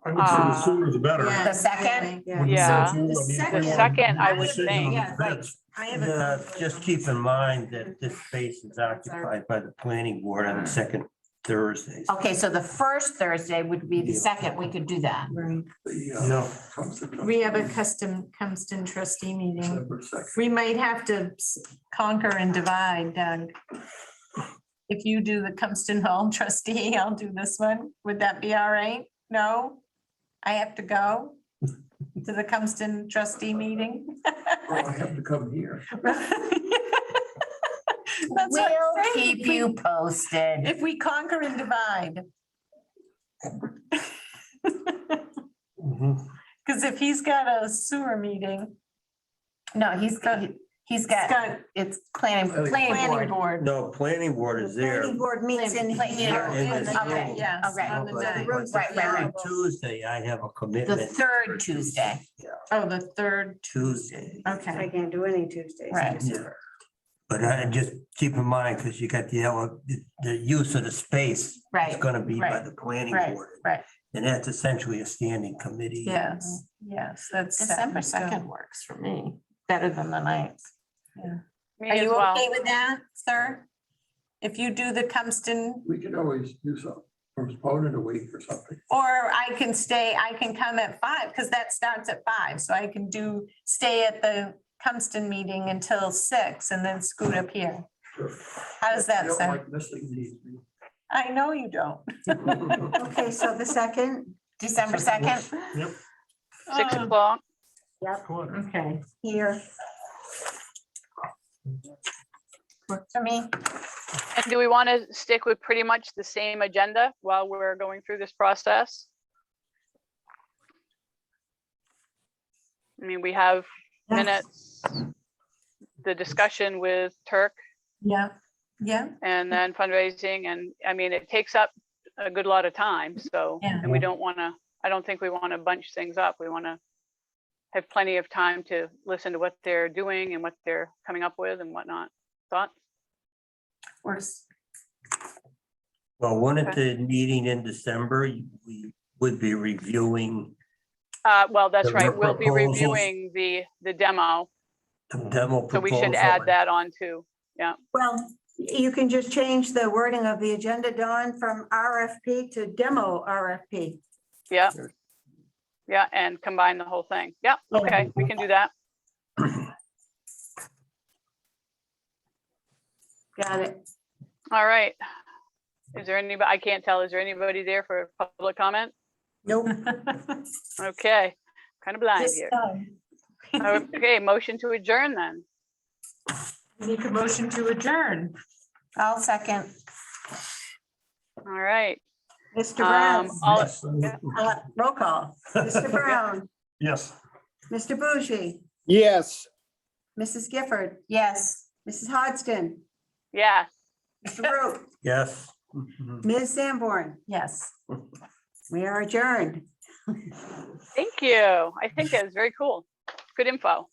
I would say the sooner the better. Yeah, The second? Yeah. When you Yeah. go through, I mean, The if we second- want second, I a would decision think. on the Yeah, like- bids. I have a conflict Just on keep in mind that this Thursday. space is occupied by the planning board on the second Thursdays. Okay, so the first Thursday would be the 2nd. We could do that. Right. Yeah. We have a Cumston trustee meeting. December 2nd. We might have to conquer and divide, Doug. If you do the Cumston Hall trustee, I'll do this one. Would that be all right? No? I have to go to the Cumston trustee meeting? Well, I have to come here. That's what We'll I'm saying. keep you posted. If we conquer and divide. Mhm. Because if he's got a sewer meeting, No, he's got, he's got it's planning planning board. board. No, planning board is The there. planning board meets in Plan- here. in on this the- room. Okay, Yes, okay. on the But- ninth. but Right, right, right. Tuesday, I have a The commitment. 3rd Tuesday. Oh, the third, Tuesday. I okay. can't do any Tuesdays. Right. Yeah. But I just keep in mind, because you got the use of the space is Right, gonna be by right, the planning right, board. right. And that's essentially a standing committee. Yes, yes, that's. set in December stone. 2nd works for me, better than the 9th. Me Are as you well. okay with that, sir? If you do the Cumston, We could always do something, postpone it a week or something. or I can stay, I can come at 5, because that starts at 5, so I can stay at the Cumston meeting until 6 and then scoot up here. How does that I don't sound? like missing these meetings. I know you don't. Okay, so the second, December 2nd? 6 Oh. o'clock. Okay. here, Works for me. And do we want to stick with pretty much the same agenda while we're going through this process? I mean, we have Yes. minutes, the discussion with Turk, Yeah, yeah. and then fundraising, and I mean, it takes up a good lot of time, so, Yeah. and we don't want to, I don't think we want to bunch things up. We want to have plenty of time to listen to what they're doing and what they're coming up with and whatnot. Thoughts? Works. Well, one at the meeting in December, we would be reviewing Well, that's The right. We'll be proposals. reviewing the demo, the demo so we proposal. should add that on too. well, you can just change the wording of the agenda, Dawn, from RFP to demo RFP. Yeah. Yeah, and combine the whole thing. Yeah, okay, we can do that. Got it. All right. Is there anybody, I can't tell, is there anybody there for public comment? Nope. Okay, kind of blind This here. time. Okay, motion to adjourn then. Make a motion to adjourn. I'll second. All right. Mr. Brown, All, roll call. Mr. Brown, Yes. Mr. Bougie, Yes, Mrs. Gifford, Yes. Mrs. Hodgson, yeah, Mr. Root, Yes. Ms. Sanborn. Yes. We are adjourned. thank you. I think that was very cool. Good info.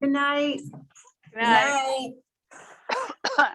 Good night. Good night. Night.